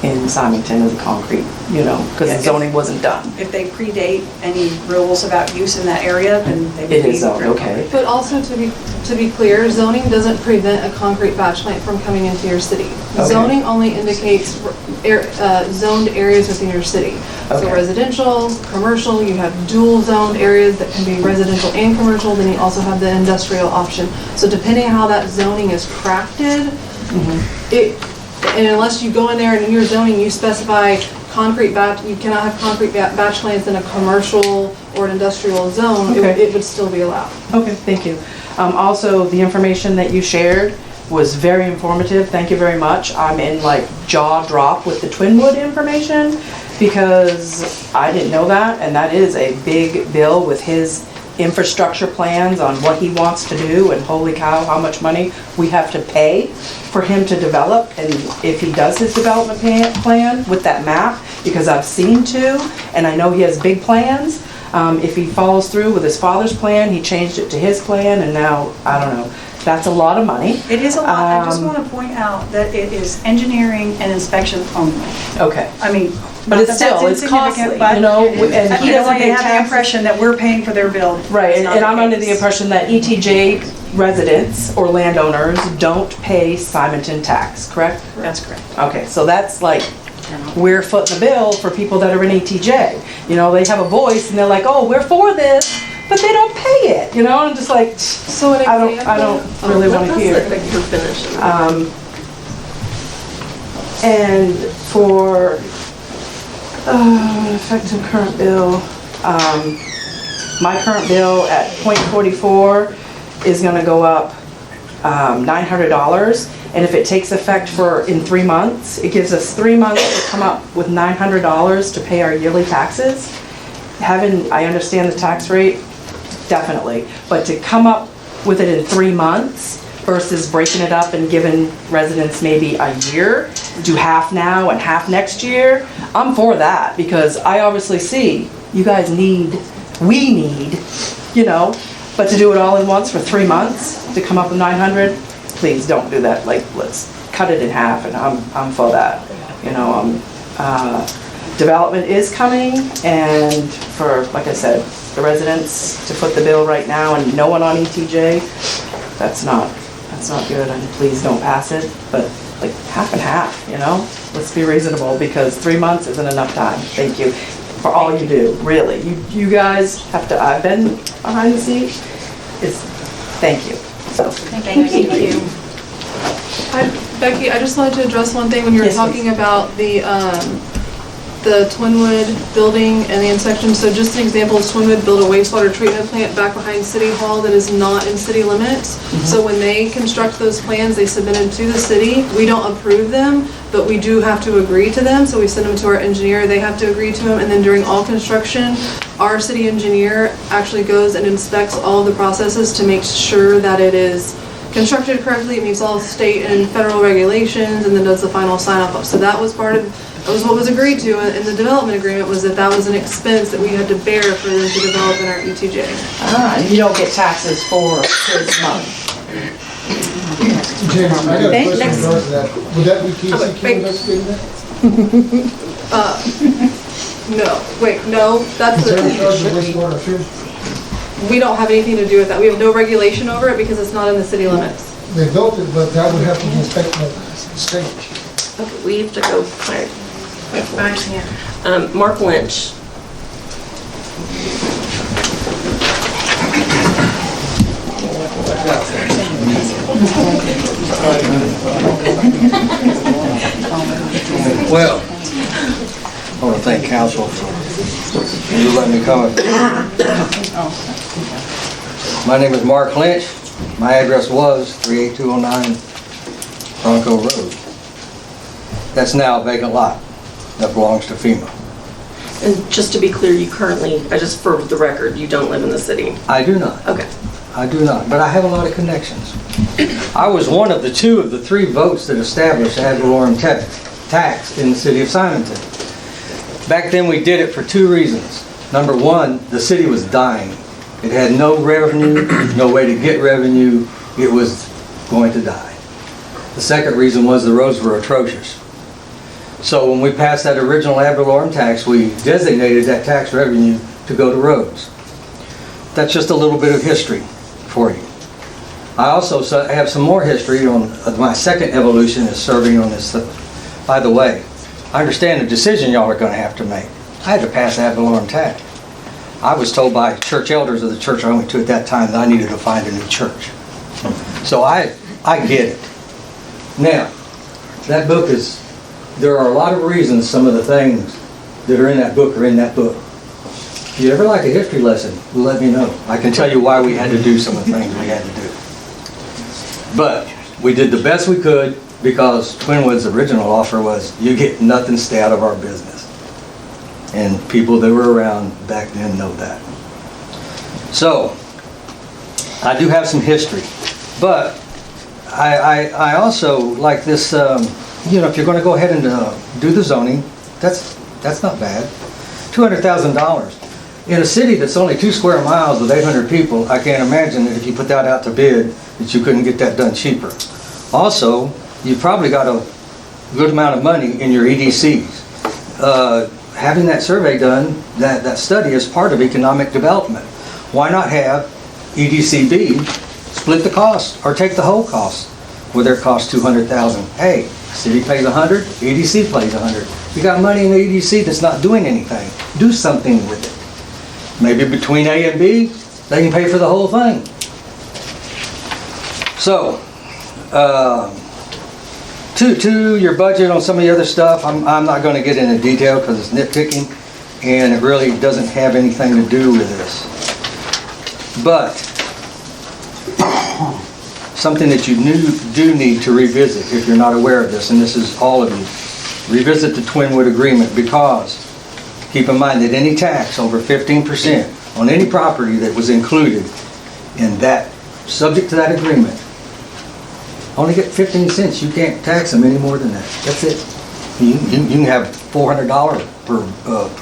in Simonton as a concrete, because the zoning wasn't done? If they predate any rules about use in that area, then they would be. It is zoned, okay. But also to be clear, zoning doesn't prevent a concrete batch plant from coming into your city. Okay. Zoning only indicates zoned areas within your city. So Okay. residential, commercial, you have dual zoned areas that can be residential and commercial, then you also have the industrial option. So depending on how that zoning is crafted, and unless you go in there and in your zoning, you specify concrete batch, you cannot have concrete batch plants in a commercial or an industrial zone, Okay. it would still be allowed. Okay, thank you. Also, the information that you shared was very informative. Thank you very much. I'm in like jaw drop with the Twinwood information because I didn't know that, and that is a big bill with his infrastructure plans on what he wants to do, and holy cow, how much money we have to pay for him to develop. And if he does his development plan with that map, because I've seen two, and I know he has big plans, if he follows through with his father's plan, he changed it to his plan, and now, I don't know, that's a lot of money. It is a lot. I just want to point out that it is engineering and inspection only. Okay. I mean, But not it's that still, that's it's costly, insignificant, but you know, it is. and he I don't doesn't want pay to have the taxes. impression that we're paying for their bill. Right, It's not and I'm under the case. impression that ETJ residents or landowners don't pay Simonton tax, correct? That's correct. Okay, so that's like, we're footing the bill for people that are in ETJ. They have a voice and they're like, oh, we're for this, but they don't pay it, I'm just like, So an I example. don't really want to hear. You're finishing. And for effective current bill, my current bill at .44 is gonna go up $900. And if it takes effect in 3 months, it gives us 3 months to come up with $900 to pay our yearly taxes. I understand the tax rate, definitely, but to come up with it in 3 months versus breaking it up and giving residents maybe a year, do half now and half next year, I'm for that, because I obviously see you guys we need, but to do it all in once for 3 months to come up with 900, please don't do that. Like, let's cut it in half, and I'm for that. Development is coming, and for, like I said, the residents to foot the bill right now and no one on ETJ, that's not good, and please don't pass it, but like half and half, let's be reasonable, because 3 months isn't enough time. Thank you. for all you do, really. You guys have to, I've been behind the scenes. Thank you. So, Thank you. Becky, I just wanted to address one thing when you were Yes, talking about the Twinwood building and the inspection. So just an example, Twinwood built a wastewater treatment plant back behind City Hall that is not in city limits. So when they construct those plans, they submit them to the city. We don't approve them, but we do have to agree to them. So we send them to our engineer, they have to agree to them. And then during all construction, our city engineer actually goes and inspects all of the processes to make sure that it is constructed correctly, it meets all state and federal regulations, and then does the final sign-off. So that was what was agreed to in the development agreement, was that was an expense that we had to bear for them to develop in our ETJ. and you don't get taxes for this money. James, I got a Okay, question next. in regards to that. Would that be TCQ investigating that? No, that's Is there a charge of the, wastewater too? we don't have anything to do with that. We have no regulation over it because it's not in the city limits. They built it, but that would have to be inspected at the state. Okay, we have to go back. Mark Lynch. Well, I want to thank council for you letting me come. My name is Mark Lynch. My address was 38209 Bronco Road. That's now a vacant lot that belongs to FEMA. And just to be clear, you currently, just for the record, you don't live in the city. I do not. Okay. I do not, but I have a lot of connections. I was one of the 2 of the 3 votes that established ad valorem tax in the city of Simonton. Back then, we did it for 2 reasons. Number 1, the city was dying. It had no revenue, no way to get revenue. It was going to die. The second reason was the roads were atrocious. So when we passed that original ad valorem tax, we designated that tax revenue to go to roads. That's just a little bit of history for you. I also have some more history on my second evolution is serving on this. By the way, I understand the decision y'all are going to have to make. I had to pass ad valorem tax. I was told by church elders of the church I went to at that time that I needed to find a new church. So I get it. Now, that book is, there are a lot of reasons some of the things that are in that book are in that book. If you ever like a history lesson, let me know. I can tell you why we had to do some of the things we had to do. But we did the best we could because Twinwood's original offer was, you get nothing, stay out of our business. And people that were around back then know that. So, I do have some history. But I also like this, if you're going to go ahead and do the zoning, that's not bad. $200,000. In a city that's only 2 square miles with 800 people, I can't imagine that if you put that out to bid, that you couldn't get that done cheaper. Also, you've probably got a good amount of money in your EDCs. Having that survey done, that study is part of economic development. Why not have EDCB split the cost or take the whole cost, whether it costs $200,000? Hey, city pays 100, EDC pays 100. You got money in the EDC that's not doing anything. Do something with it. Maybe between A and B, they can pay for the whole thing. So, to your budget on some of the other stuff, I'm not going to get into detail because it's nitpicking and it really doesn't have anything to do with this. But something that you do need to revisit if you're not aware of this, and this is all of you, revisit the Twinwood agreement, because keep in mind that any tax over 15% on any property that was included in that, subject to that agreement, only get 15 cents. You can't tax them any more than that. That's it. You can have $400 per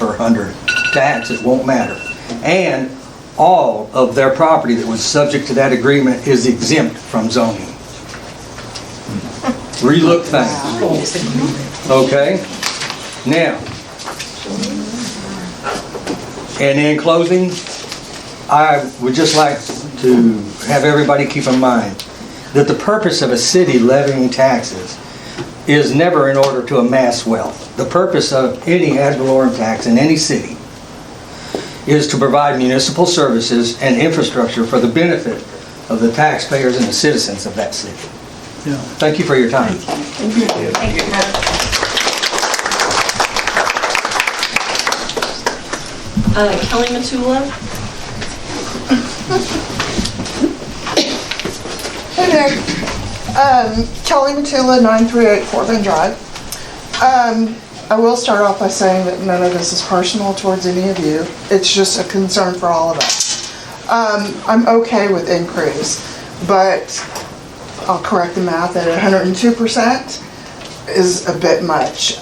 100 tax. It won't matter. And all of their property that was subject to that agreement is exempt from zoning. Relook things. Okay? Now, and in closing, I would just like to have everybody keep in mind that the purpose of a city levying taxes is never in order to amass wealth. The purpose of any ad valorem tax in any city is to provide municipal services and infrastructure for the benefit of the taxpayers and the citizens of that city. Thank you for your time. Kelly Matula. Hey there. Kelly Matula, 938 Portland Drive. I will start off by saying that none of this is personal towards any of you. It's just a concern for all of us. I'm okay with increase, but I'll correct the math at 102% is a bit much.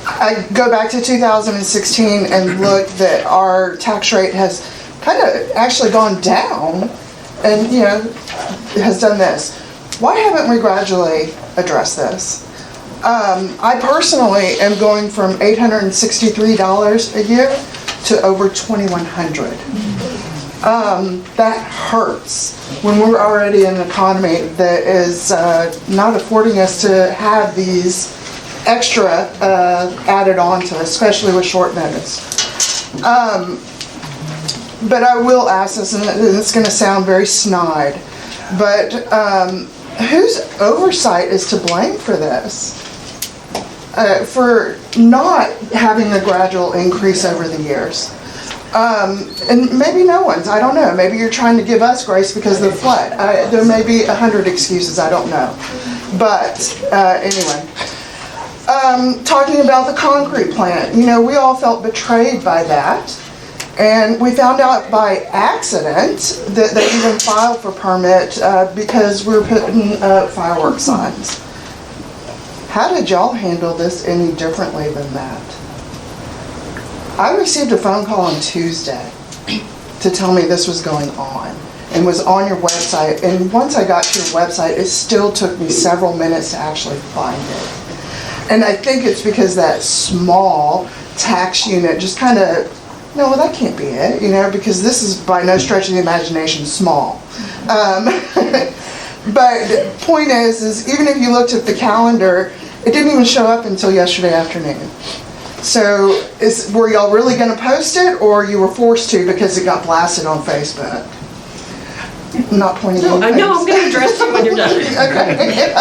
I go back to 2016 and look that our tax rate has kind of actually gone down and, you know, has done this. Why haven't we gradually addressed this? I personally am going from $863 a year to over $2,100. That hurts when we're already in an economy that is not affording us to have these extra added on to us, especially with short notice. But I will ask this, and it's going to sound very snide, but whose oversight is to blame for this? For not having a gradual increase over the years. And maybe no one's, I don't know. Maybe you're trying to give us grace because of the flood. There may be 100 excuses, I don't know. But anyway. Talking about the concrete plant, you know, we all felt betrayed by that. And we found out by accident that they even filed for permit because we were putting up fireworks signs. How did y'all handle this any differently than that? I received a phone call on Tuesday to tell me this was going on and was on your website. And once I got to your website, it still took me several minutes to actually find it. And I think it's because that small tax unit just kind of, no, well, that can't be it, you know, because this is by no stretch of the imagination small. But point is even if you looked at the calendar, it didn't even show up until yesterday afternoon. So were y'all really going to post it, or you were forced to because it got blasted on Facebook? I'm not pointing at anything. No, I'm going to address you when you're done. Okay.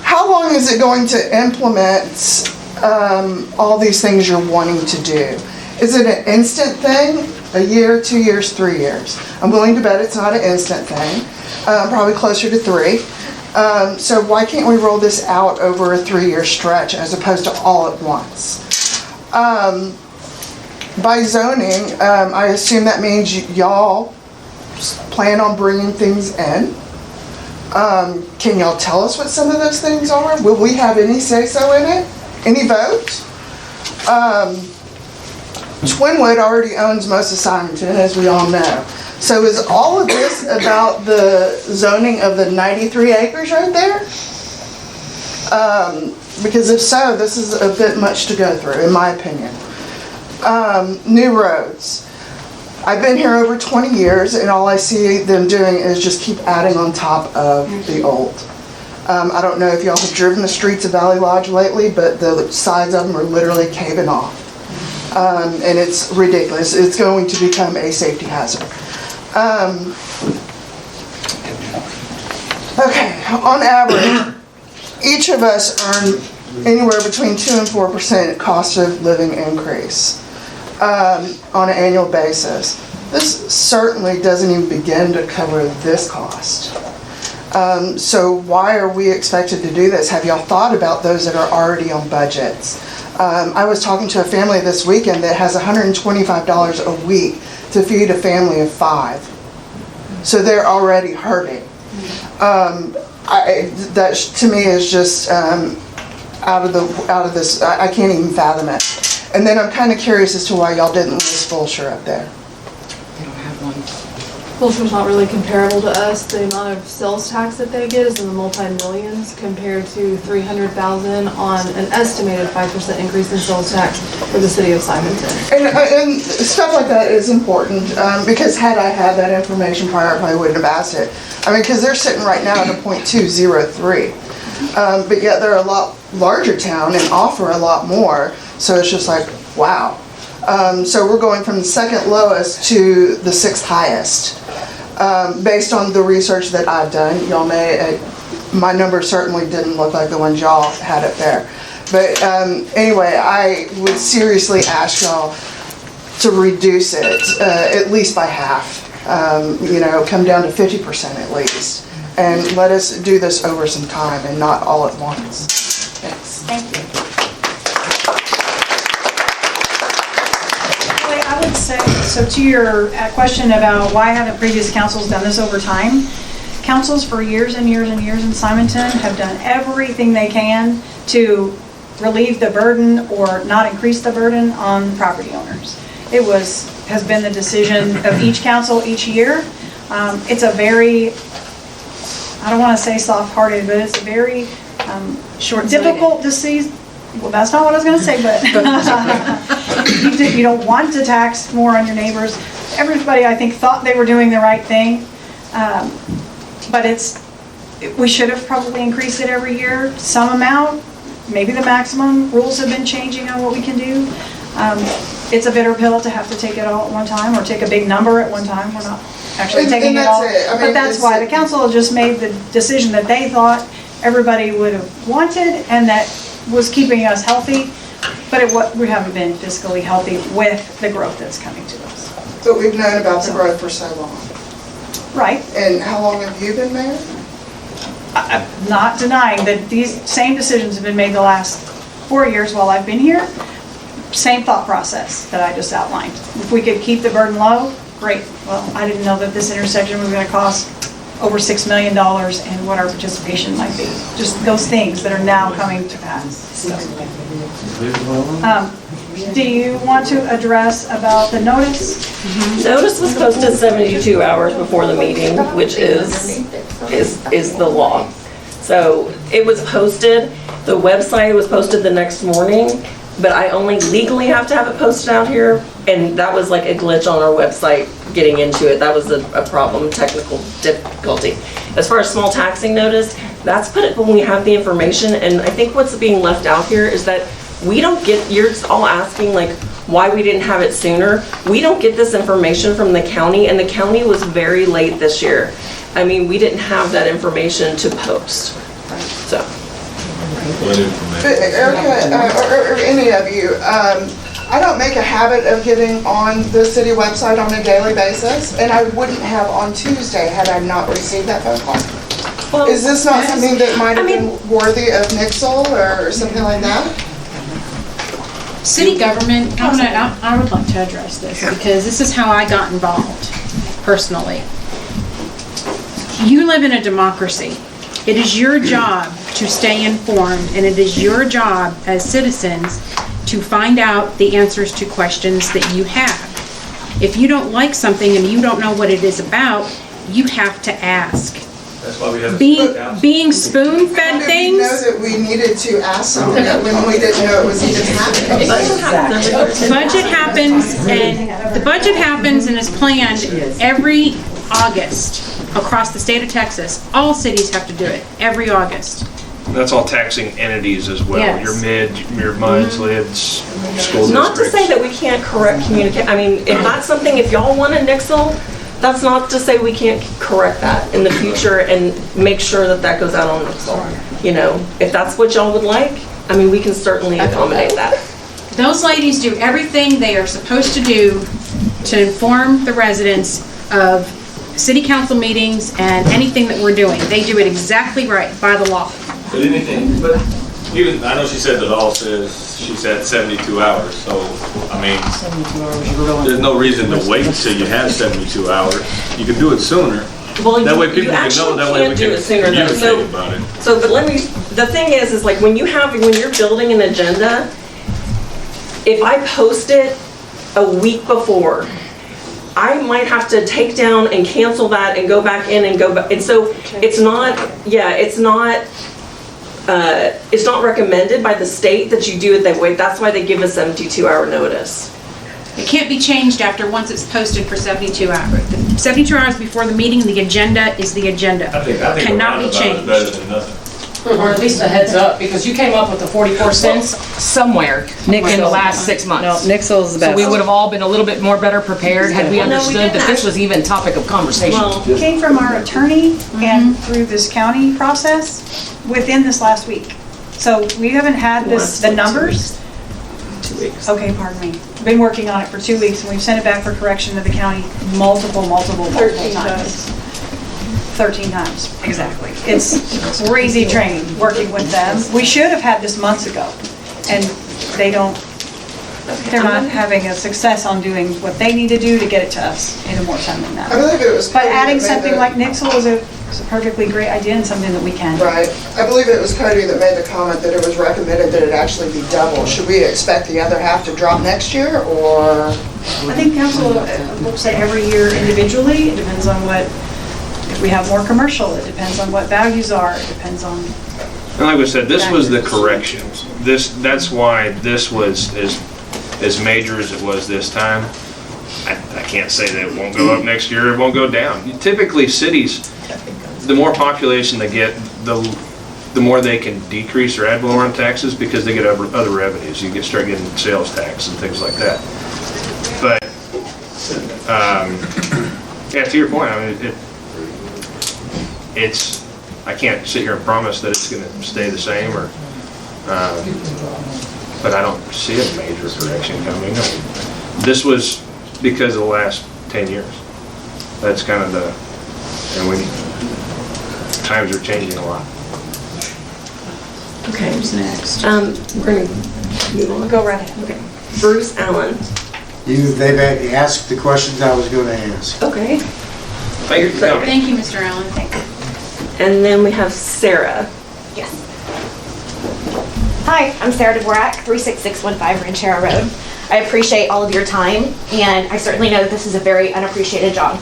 How long is it going to implement all these things you're wanting to do? Is it an instant thing? A year, 2 years, 3 years? I'm willing to bet it's not an instant thing. Probably closer to 3. So why can't we roll this out over a 3-year stretch as opposed to all at once? By zoning, I assume that means y'all plan on bringing things in. Can y'all tell us what some of those things are? Will we have any say-so in it? Any vote? Twinwood already owns most of Simonton, as we all know. So is all of this about the zoning of the 93 acres right there? Because if so, this is a bit much to go through, in my opinion. New roads. I've been here over 20 years, and all I see them doing is just keep adding on top of the old. I don't know if y'all have driven the streets of Valley Lodge lately, but the sides of them are literally caving off. And it's ridiculous. It's going to become a safety hazard. Okay, on average, each of us earn anywhere between 2 and 4% cost of living increase on an annual basis. This certainly doesn't even begin to cover this cost. So why are we expected to do this? Have y'all thought about those that are already on budgets? I was talking to a family this weekend that has $125 a week to feed a family of 5. So they're already hurting. That to me is just out of this. I can't even fathom it. And then I'm kind of curious as to why y'all didn't list Fulshire up there. They don't have one. Fulshire's not really comparable to us. The amount of sales tax that they get is in the multi-millions compared to $300,000 on an estimated 5% increase in sales tax for the city of Simonton. And stuff like that is important because had I had that information prior, I probably wouldn't have asked it. I mean, because they're sitting right now at a 0.203, but yet they're a lot larger town and offer a lot more. So it's just like, wow. So we're going from the second lowest to the sixth highest. Based on the research that I've done, y'all may, my numbers certainly didn't look like the ones y'all had up there. But anyway, I would seriously ask y'all to reduce it, at least by half. Come down to 50% at least. And let us do this over some time and not all at once. Thanks. Thank you. I would say, so to your question about why haven't previous councils done this over time, councils for years and years and years in Simonton have done everything they can to relieve the burden or not increase the burden on property owners. It has been the decision of each council each year. It's a very, I don't want to say soft-hearted, but it's a very difficult decision. Well, that's not what I was going to say, but you don't want to tax more on your neighbors. Everybody, I think, thought they were doing the right thing, but we should have probably increased it every year, some amount, maybe the maximum. Rules have been changing on what we can do. It's a bitter pill to have to take it all at one time, or take a big number at one time. We're not actually taking it all. But that's why the council just made the decision that they thought everybody would have wanted and that was keeping us healthy, but we haven't been fiscally healthy with the growth that's coming to us. But we've known about the growth for so long. Right. And how long have you been mayor? I'm not denying that these same decisions have been made the last 4 years while I've been here. Same thought process that I just outlined. If we could keep the burden low, great. Well, I didn't know that this intersection was going to cost over $6 million and what our participation might be. Just those things that are now coming to pass. So, do you want to address about the notice? Notice was posted 72 hours before the meeting, which is the law. So it was posted, the website was posted the next morning, but I only legally have to have it posted out here, and that was like a glitch on our website getting into it. That was a problem, technical difficulty. As far as small taxing notice, that's put it when we have the information, and I think what's being left out here is that we don't get, you're all asking like why we didn't have it sooner. We don't get this information from the county, and the county was very late this year. I mean, we didn't have that information to post, so. Erica, or any of you, I don't make a habit of getting on the city website on a daily basis, and I wouldn't have on Tuesday had I not received that phone call. Well, is this not something that might have been worthy of nixel or something like that? City government, I would like to address this because this is how I got involved personally. You live in a democracy. It is your job to stay informed, and it is your job as citizens to find out the answers to questions that you have. If you don't like something and you don't know what it is about, you have to ask. That's why we have being spoon-fed things. We know that we needed to ask something when we didn't know it was even happening. Budget happens, and the budget happens and is planned every August across the state of Texas. All cities have to do it every August. That's all taxing entities as well. Yes. Your MUDs, LIDs, school districts. Not to say that we can't communicate. I mean, if that's something, if y'all want a nixel, that's not to say we can't correct that in the future and make sure that that goes out on nixel. You know, if that's what y'all would like, I mean, we can certainly accommodate that. Those ladies do everything they are supposed to do to inform the residents of city council meetings and anything that we're doing. They do it exactly right by the law. But even, I know she said the law says, she said 72 hours, so, I mean, 72 hours, there's no reason to wait until you have 72 hours. You can do it sooner. Well, that way people can know, that way we can communicate about it. So, but the thing is like when you're building an agenda, if I post it a week before, I might have to take down and cancel that and go back in and go back. And so it's not recommended by the state that you do it that way. That's why they give a 72-hour notice. It can't be changed after once it's posted for 72 hours. 72 hours before the meeting, the agenda is the agenda. I think cannot be changed. Is better than nothing. Or at least a heads up, because you came up with the 44 cents somewhere in the last 6 months. No, Nixle's the So best. we would have all been a little bit more better prepared had we Well, no, we understood that didn't this was even topic of conversation. Well, Came from our attorney and through this county process within this last week. So we haven't had the numbers. 2 weeks. Okay, pardon me. Been working on it for 2 weeks, and we've sent it back for correction to the county multiple 13 times. 13 times, exactly. It's crazy train working with them. We should have had this months ago, and they're not having a success on doing what they need to do to get it to us in a more timely I manner. believe it was. But Cody adding that made something the- like Nixle is a perfectly great idea and something that we can. Right. I believe it was Cody that made the comment that it was recommended that it actually be double. Should we expect the other half to drop next year, or? I think council looks at every year individually. It depends on what, if we have more commercial, it depends on what values are, it depends on. And like we said, this was the correction. That's why this was as major as it was this time. I can't say that it won't go up next year, it won't go down. Typically, cities, the more population they get, the more they can decrease or ad valorem taxes because they get other revenues. You start getting sales tax and things like that. But, yeah, to your point, I mean, I can't sit here and promise that it's going to stay the same, or, but I don't see a major correction coming. This was because of the last 10 years. That's kind of times are changing a lot. Okay. Who's next? We're gonna move on. Go right ahead. Okay. Bruce Allen. They've asked the questions I was going to ask. Okay. Thank you. Thank you, Mr. Allen. And then we have Sarah. Yes. Hi, I'm Sarah Dvorak, 36615 Ranchero Road. I appreciate all of your time, and I certainly know that this is a very unappreciated job.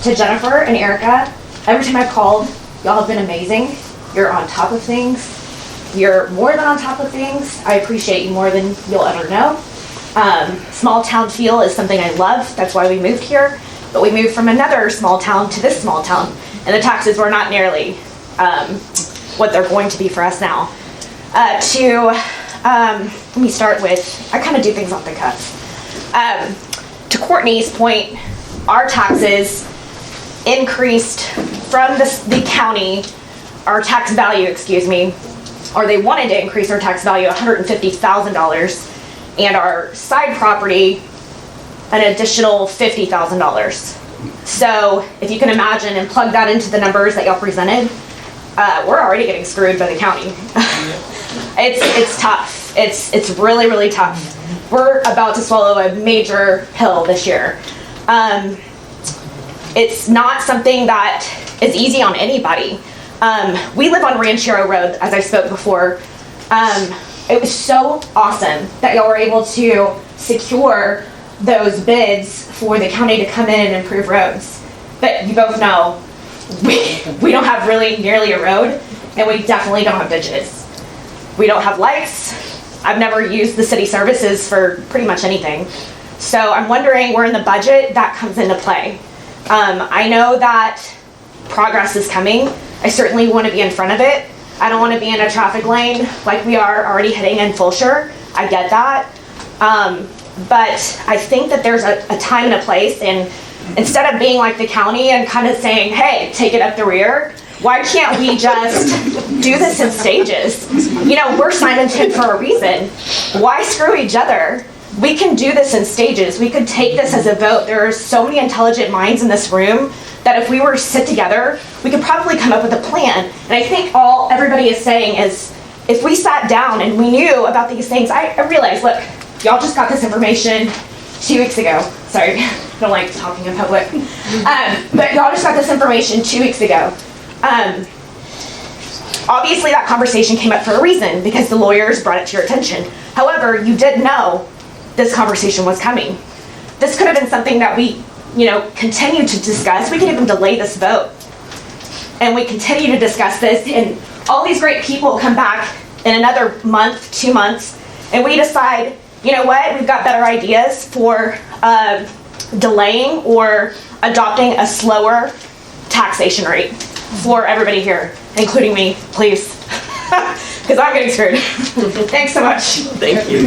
To Jennifer and Erica, every time I've called, y'all have been amazing. You're on top of things. You're more than on top of things. I appreciate you more than you'll ever know. Small town feel is something I love. That's why we moved here. But we moved from another small town to this small town, and the taxes were not nearly what they're going to be for us now. Let me start with, I kind of do things off the cuff. To Courtney's point, our taxes increased from the county, our tax value, excuse me, or they wanted to increase our tax value $150,000, and our side property an additional $50,000. So if you can imagine and plug that into the numbers that y'all presented, we're already getting screwed by the county. It's tough. It's really, really tough. We're about to swallow a major pill this year. It's not something that is easy on anybody. We live on Ranchero Road, as I spoke before. It was so awesome that y'all were able to secure those bids for the county to come in and improve roads. But you both know, we don't have really nearly a road, and we definitely don't have ditches. We don't have lights. I've never used the city services for pretty much anything. So I'm wondering where in the budget that comes into play. I know that progress is coming. I certainly want to be in front of it. I don't want to be in a traffic lane like we are already hitting in Fulshire. I get that. But I think that there's a time and a place, and instead of being like the county and kind of saying, hey, take it up the rear, why can't we just do this in stages? You know, we're Simonton for a reason. Why screw each other? We can do this in stages. We could take this as a vote. There are so many intelligent minds in this room that if we were to sit together, we could probably come up with a plan. And I think all everybody is saying is, if we sat down and we knew about these things, I realize, look, y'all just got this information 2 weeks ago. Sorry, I don't like talking in public. But y'all just got this information 2 weeks ago. Obviously that conversation came up for a reason, because the lawyers brought it to your attention. However, you did know this conversation was coming. This could have been something that we, continue to discuss. We could even delay this vote. And we continue to discuss this, and all these great people come back in another month, 2 months, and we decide, you know what, we've got better ideas for delaying or adopting a slower taxation rate for everybody here, including me, please. because I'm getting screwed. Thanks so much. Thank you.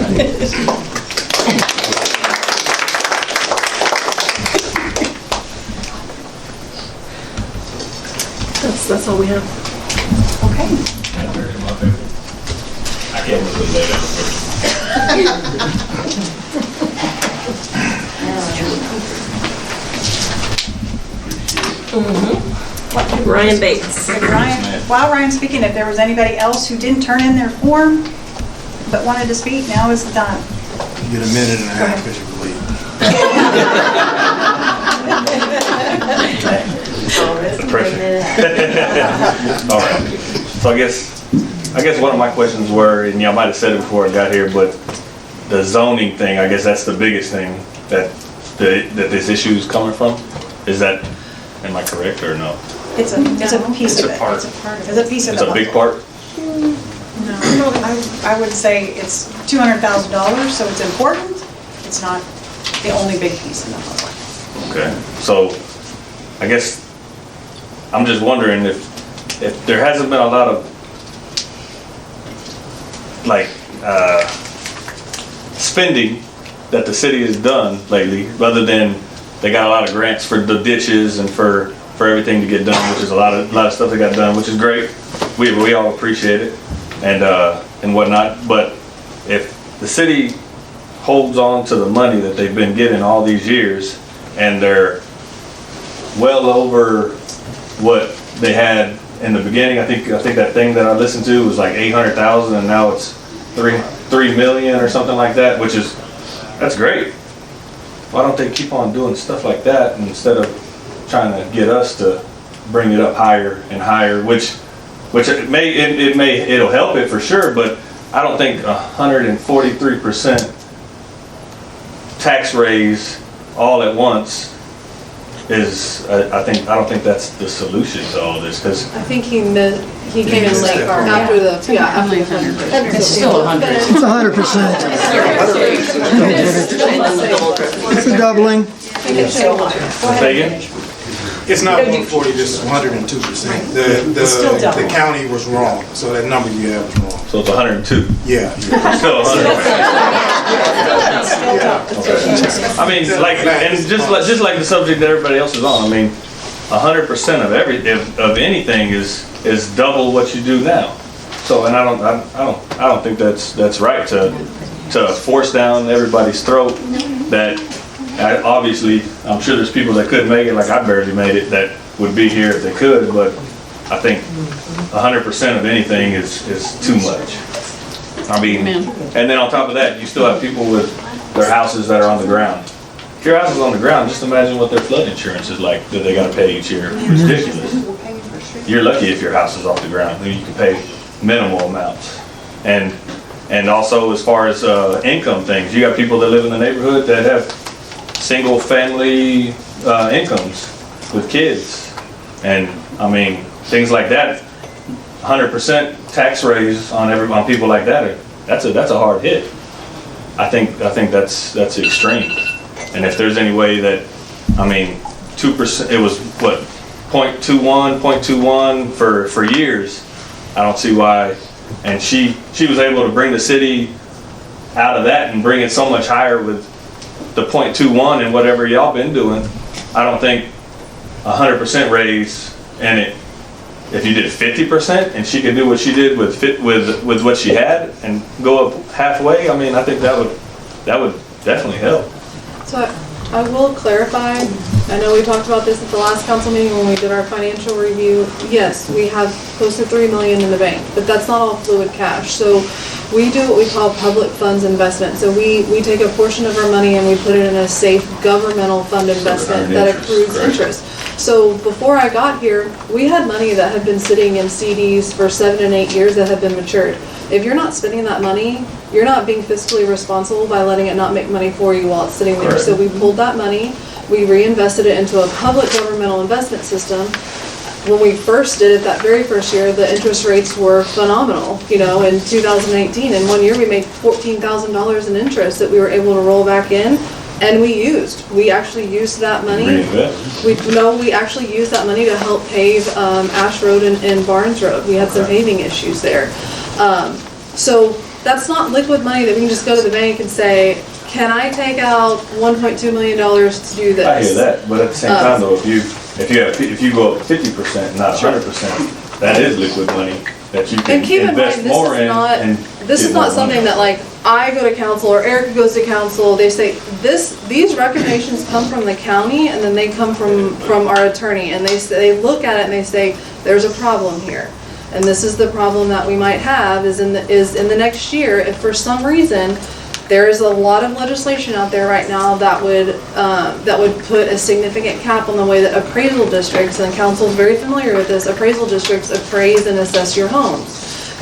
That's all we have. Okay. I can't really lay down Ryan Bates. Ryan, while Ryan's speaking, if there was anybody else who didn't turn in their form but wanted to speak, now is the time. You get a minute and a half because you believe. Pressure. All right. So I guess one of my questions were, and y'all might have said it before I got here, but the zoning thing, I guess that's the biggest thing that this issue is coming from. Is that, am I correct or no? It's a piece of it. Part. It's a piece of it. It's a big part? No, I would say it's $200,000, so it's important. It's not the only big piece in the puzzle. Okay. So I guess I'm just wondering if there hasn't been a lot of like spending that the city has done lately, rather than they got a lot of grants for the ditches and for everything to get done, which is a lot of stuff that got done, which is great. We all appreciate it and whatnot. But if the city holds on to the money that they've been getting all these years, and they're well over what they had in the beginning, I think that thing that I listened to was like 800,000, and now it's 3 million or something like that, that's great. Why don't they keep on doing stuff like that instead of trying to get us to bring it up higher and higher, which it'll help it for sure, but I don't think 143% tax raise all at once is, I don't think that's the solution to all this, because I think he came in late after the, after the 100. It's still 100. It's 100%. It's a doubling. say again? It's not 140, this is 102%. The county was wrong, so that number you have is wrong. So it's 102. Yeah. Still 100. I mean, like, and just like the subject that everybody else is on. I mean, 100% of anything is double what you do now. So, and I don't think that's right to force down everybody's throat. That obviously, I'm sure there's people that couldn't make it, like I barely made it, that would be here if they could. But I think 100% of anything is too much. I mean, and then on top of that, you still have people with their houses that are on the ground. If your house is on the ground, just imagine what their flood insurance is like that they got to pay each year. It's ridiculous. You're lucky if your house is off the ground. You can pay minimal amounts. And also as far as income things, you got people that live in the neighborhood that have single family incomes with kids. And I mean, things like that, 100% tax raise on people like that, that's a hard hit. I think that's extreme. And if there's any way that, I mean, 2%, it was what, 0.21 for years. I don't see why. And she was able to bring the city out of that and bring it so much higher with the 0.21 and whatever y'all been doing. I don't think 100% raise, and if you did 50% and she could do what she did with what she had and go up halfway, I mean, I think that would definitely help. So I will clarify, I know we talked about this at the last council meeting when we did our financial review. Yes, we have close to $3 million in the bank, but that's not all fluid cash. So we do what we call public funds investment. So we take a portion of our money and we put it in a safe governmental fund investment that accrues interest. So before I got here, we had money that had been sitting in CDs for 7 and 8 years that had been matured. If you're not spending that money, you're not being fiscally responsible by letting it not make money for you while it's sitting there. So we pulled that money, we reinvested it into a public governmental investment system. When we first did it, that very first year, the interest rates were phenomenal, in 2018. In 1 year, we made $14,000 in interest that we were able to roll back in. And we actually used that money. We actually used that money to help pave Ash Road and Barnes Road. We had some paving issues there. So that's not liquid money that we can just go to the bank and say, can I take out $1.2 million to do this? I hear that, but at the same time though, if you go up 50%, not 100%, that is liquid money that you can And keep in mind, invest more in. and this is get more not something money. that like, I go to council or Erica goes to council, they say, these recommendations come from the county and then they come from our attorney and they look at it and they say, there's a problem here. And this is the problem that we might have is in the next year, if for some reason, there is a lot of legislation out there right now that would put a significant cap on the way that appraisal districts, and council is very familiar with this, appraisal districts appraise and assess your homes.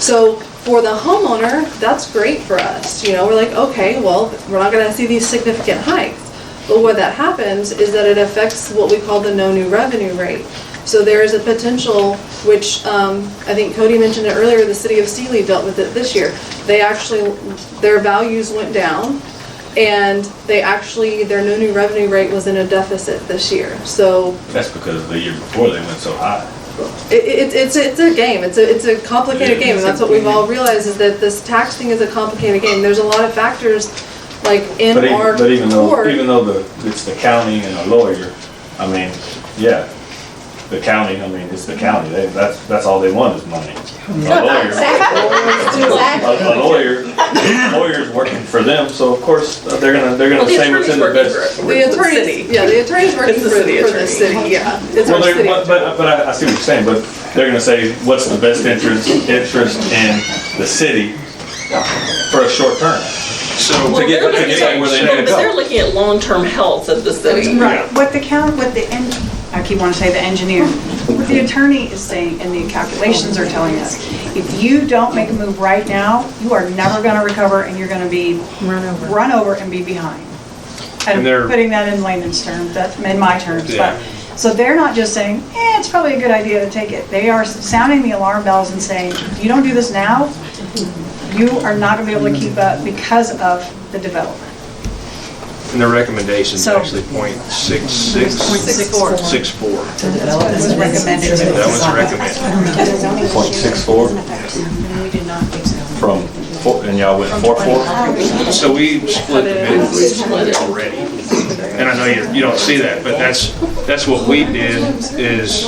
So for the homeowner, that's great for us. You know, we're like, okay, well, we're not gonna see these significant hikes. But what that happens is that it affects what we call the no new revenue rate. So there is a potential, which I think Cody mentioned it earlier, the city of Sealy dealt with it this year. They actually, their values went down and their no new revenue rate was in a deficit this year. So That's because the year before they went so high. it's a game. It's a complicated game, and that's what we've all realized is that this tax thing is a complicated game. There's a lot of factors like in our But even court. though it's the county and a lawyer, I mean, yeah, the county, I mean, it's the county. That's all they want is money. A lawyer's working for them, so of course they're gonna say what's in the best. The attorney's working for the city, yeah. It's our city. But I see what you're saying, but they're gonna say what's the best interest in the city for a short term. So to get where they need to But they're go. looking at long-term health of the city. Right, what the I keep wanting to say the engineer, what the attorney is saying and the calculations are telling us, if you don't make a move right now, you are never gonna recover and you're gonna be run over and be behind. And they're- putting that in layman's terms, that's in my terms, Yeah. but, so they're not just saying, it's probably a good idea to take it. They are sounding the alarm bells and saying, if you don't do this now, you are not gonna be able to keep up because of the development. And the recommendation's So- actually .66. 0.64. 64. That was recommended. That was recommended. .64 from, and y'all went 4.4? So we split the middle already. And I know you don't see that, but that's what we did is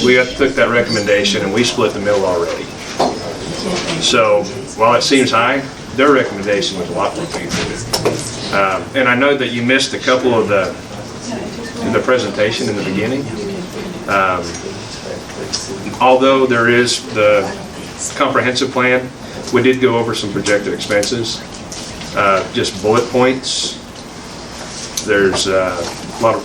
we took that recommendation and we split the middle already. So while it seems high, their recommendation was a lot more favorable. And I know that you missed a couple of the presentation in the beginning. Although there is the comprehensive plan, we did go over some projected expenses, just bullet points. There's a lot of,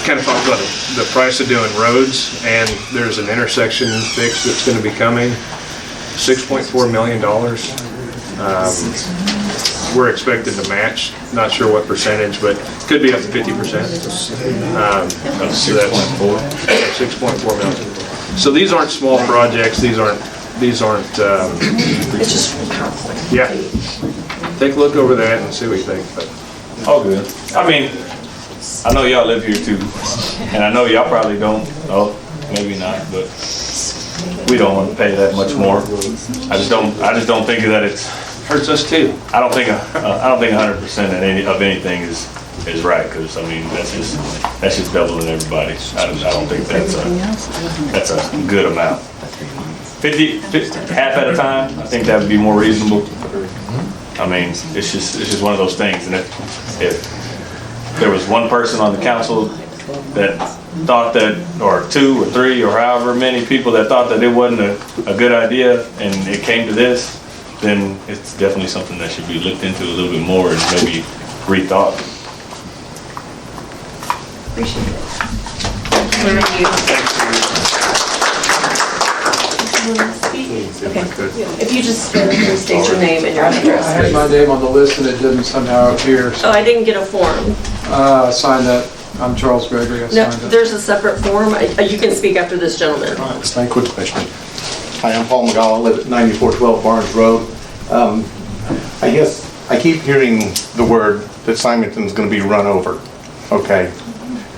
kind of talked about the price of doing roads, and there's an intersection fix that's going to be coming, $6.4 million. We're expected to match, not sure what percentage, but could be up to 50%. So that's 6.4 million. So these aren't small projects. These aren't. It's just PowerPoint. Yeah. Take a look over that and see what you think. But All good. I mean, I know y'all live here too, and I know y'all probably don't. Oh, maybe not, but we don't want to pay that much more. I just don't think that it's hurts us too. I don't think 100% of anything is right, because I mean that's just doubling everybody. I don't think that's a good amount. 50 half at a time, I think that would be more reasonable. I mean, it's just one of those things, and if there was one person on the council that thought that, or two or three or however many people that thought that it wasn't a good idea, and it came to this, then it's definitely something that should be looked into a little bit more and maybe rethought. Appreciate it. Thank you. Okay. If you just state your name and your I had address. my name on the list and it didn't somehow appear. Oh, I didn't get a form. I signed that. I'm Charles Gregory. I No, signed it. there's a separate form. You can speak after this gentleman. Thank you, Commissioner. Hi, I'm Paul McGowan, live at 9412 Barnes Road. I guess I keep hearing the word that Simonton's going to be run over. Okay.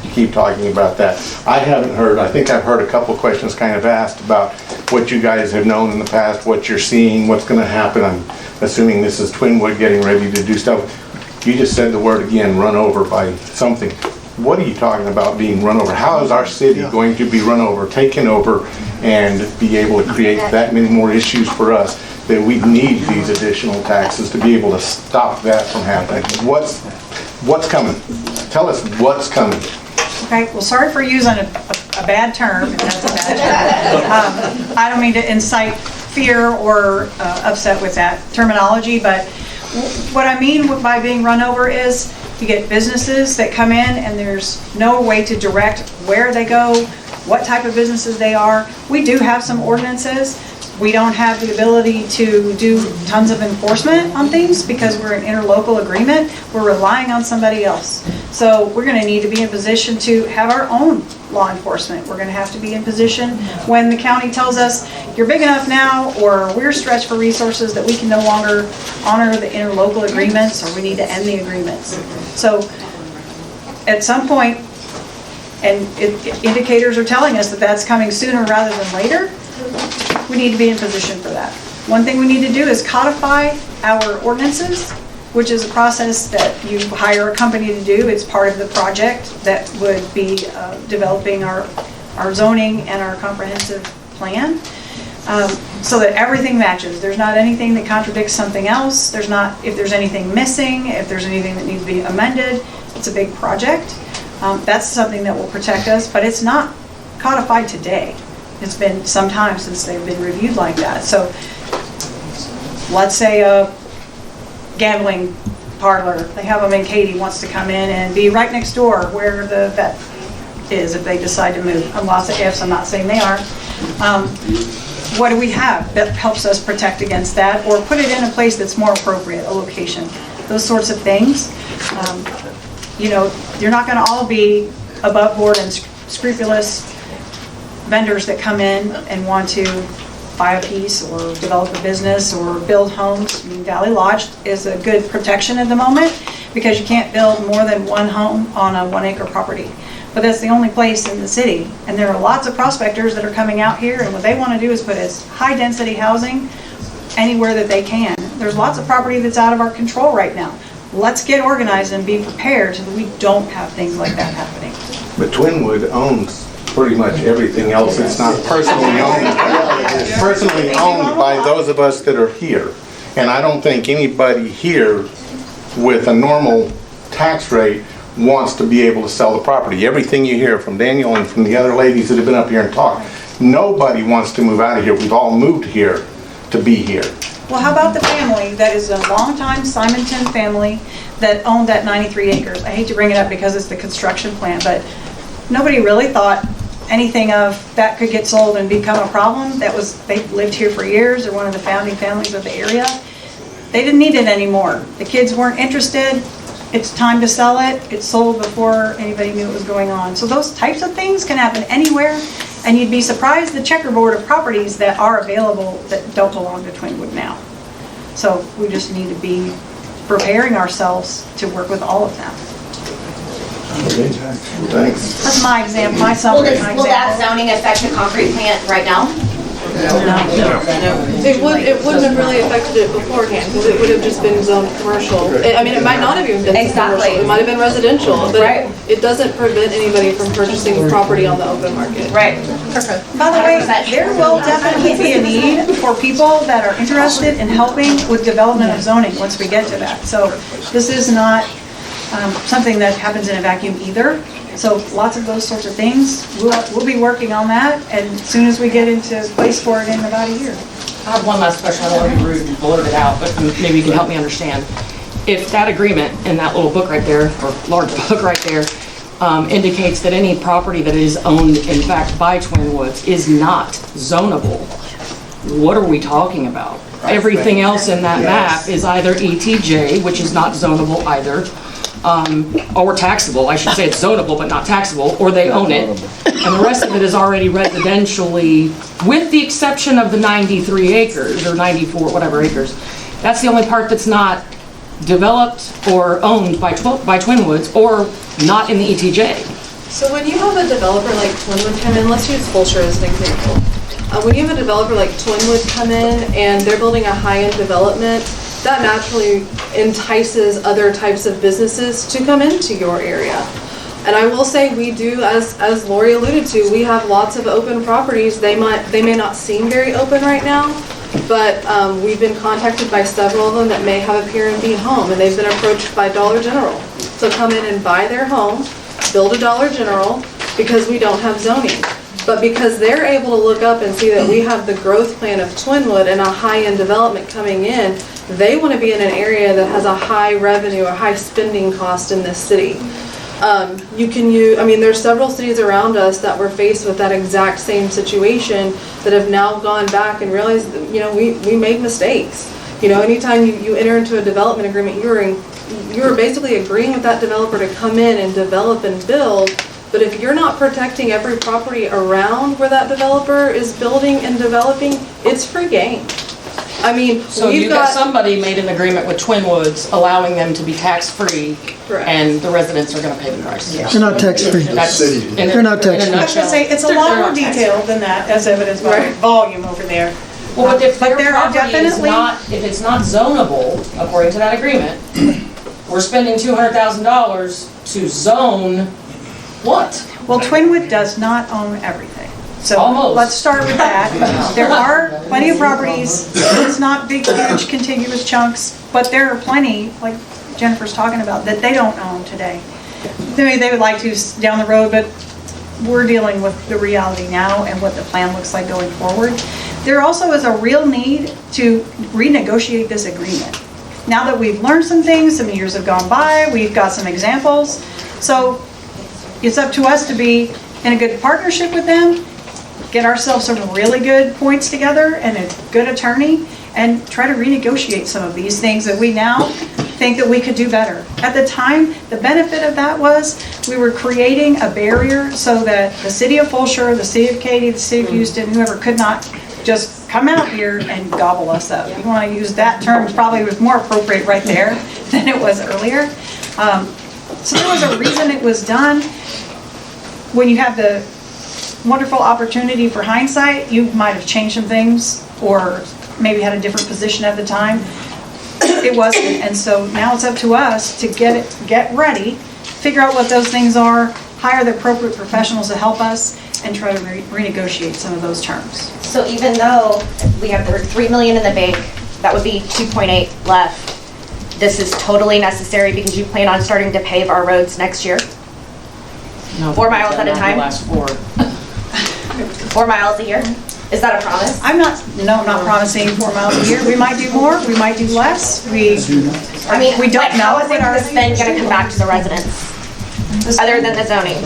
you keep talking about that. I haven't heard, I think I've heard a couple of questions kind of asked about what you guys have known in the past, what you're seeing, what's gonna happen. I'm assuming this is Twinwood getting ready to do stuff. You just said the word again, run over by something. What are you talking about being run over? How is our city going to be run over, taken over, and be able to create that many more issues for us that we need these additional taxes to be able to stop that from happening? What's coming? Tell us what's coming. Okay, well, sorry for using a bad term, if that's a bad term. I don't mean to incite fear or upset with that terminology, but what I mean by being run over is you get businesses that come in and there's no way to direct where they go, what type of businesses they are. We do have some ordinances. We don't have the ability to do tons of enforcement on things because we're an interlocal agreement. We're relying on somebody else. So we're going to need to be in position to have our own law enforcement. We're going to have to be in position when the county tells us you're big enough now or we're stretched for resources that we can no longer honor the interlocal agreements or we need to end the agreements. So at some point, and indicators are telling us that that's coming sooner rather than later, we need to be in position for that. One thing we need to do is codify our ordinances, which is a process that you hire a company to do. It's part of the project that would be developing our zoning and our comprehensive plan, so that everything matches. There's not anything that contradicts something else. There's not, if there's anything missing, if there's anything that needs to be amended, it's a big project. That's something that will protect us, but it's not codified today. It's been some time since they've been reviewed like that. So let's say a gambling parlor, they have them in Katy, wants to come in and be right next door where the vet is if they decide to move. Lots of ifs, I'm not saying they aren't. What do we have that helps us protect against that or put it in a place that's more appropriate, a location? Those sorts of things. You know, you're not going to all be above board and scrupulous vendors that come in and want to buy a piece or develop a business or build homes. I mean, Valley Lodge is a good protection at the moment because you can't build more than one home on a 1 acre property. But that's the only place in the city. And there are lots of prospectors that are coming out here and what they want to do is put as high density housing anywhere that they can. There's lots of property that's out of our control right now. Let's get organized and be prepared so that we don't have things like that happening. But Twinwood owns pretty much everything else. It's not personally owned. It's personally owned by those of us that are here. And I don't think anybody here with a normal tax rate wants to be able to sell the property. Everything you hear from Daniel and from the other ladies that have been up here and talked, nobody wants to move out of here. We've all moved here to be here. Well, how about the family that is a longtime Simonton family that owned that 93 acres? I hate to bring it up because it's the construction plant, but nobody really thought anything of that could get sold and become a problem. They lived here for years. They're one of the founding families of the area. They didn't need it anymore. The kids weren't interested. It's time to sell it. It's sold before anybody knew what was going on. So those types of things can happen anywhere, and you'd be surprised the checkerboard of properties that are available that don't belong to Twinwood now. So we just need to be preparing ourselves to work with all of them. Okay, thanks. That's my example, my Will summary, my will that example. zoning affect the concrete plant right now? It wouldn't have really affected it beforehand, because it would have just been zoned commercial. I mean, it might not have even been commercial, it might have been residential, but it doesn't prevent anybody from purchasing property on the open market. Right. By the way, there will definitely be a need for people that are interested in helping with development of zoning once we get to that. So this is not something that happens in a vacuum either. So lots of those sorts of things. We'll be working on that, and as soon as we get into place for it in about a year. I have one last question. I don't want to be rude and blurt it out, but maybe you can help me understand. If that agreement in that little book right there, or large book right there, indicates that any property that is owned, in fact, by Twinwoods is not zonable, what are we talking about? Everything else in that map is either ETJ, which is not zonable either, or taxable. I should say it's zonable but not taxable, or they own it, and the rest of it is already residentially, with the exception of the 93 acres or 94 whatever acres. That's the only part that's not developed or owned by Twinwoods or not in the ETJ. So when you have a developer like Twinwood come in, let's use Fulshire as an example. When you have a developer like Twinwood come in and they're building a high-end development, that naturally entices other types of businesses to come into your area. And I will say we do, as Lori alluded to, we have lots of open properties. They may not seem very open right now, but we've been contacted by several of them that may have a Pier and B home, and they've been approached by Dollar General to come in and buy their home, build a Dollar General, because we don't have zoning. But because they're able to look up and see that we have the growth plan of Twinwood and a high-end development coming in, they want to be in an area that has a high revenue or high spending cost in this city. There's several cities around us that were faced with that exact same situation that have now gone back and realized that, we made mistakes. Anytime you enter into a development agreement, you're basically agreeing with that developer to come in and develop and build. But if you're not protecting every property around where that developer is building and developing, it's free game. So you got somebody made an agreement with Twinwoods allowing them to be tax-free, and the residents are gonna pay the price. They're not tax-free. They're not tax-free. I was gonna say, it's a lot more detailed than that, as evidenced by volume over there. Well, but if their there are property is definitely- not, if it's not zonable, according to that agreement, we're spending $200,000 to zone what? Well, Twinwood does not own everything. So Almost. let's start with that. There are plenty of properties. It's not big, huge, contiguous chunks, but there are plenty, like Jennifer's talking about, that they don't own today. They would like to down the road, but we're dealing with the reality now and what the plan looks like going forward. There also is a real need to renegotiate this agreement. Now that we've learned some things, some years have gone by, we've got some examples. So it's up to us to be in a good partnership with them, get ourselves some really good points together and a good attorney, and try to renegotiate some of these things that we now think that we could do better. At the time, the benefit of that was we were creating a barrier so that the city of Fulshire, the city of Katy, the city of Houston, whoever could not just come out here and gobble us up. You want to use that term, probably was more appropriate right there than it was earlier. So there was a reason it was done. When you have the wonderful opportunity for hindsight, you might have changed some things or maybe had a different position at the time. It wasn't, and so now it's up to us to get ready, figure out what those things are, hire the appropriate professionals to help us, and try to renegotiate some of those terms. So even though we have the $3 million in the bank, that would be 2.8 left. This is totally necessary because you plan on starting to pave our roads next year? No, 4 miles at a time? Last 4. 4 miles a year? Is that a promise? I'm not promising 4 miles a year. We might do more, we might do less. We don't know. How is the spend gonna come back to the residents? Other than the zoning?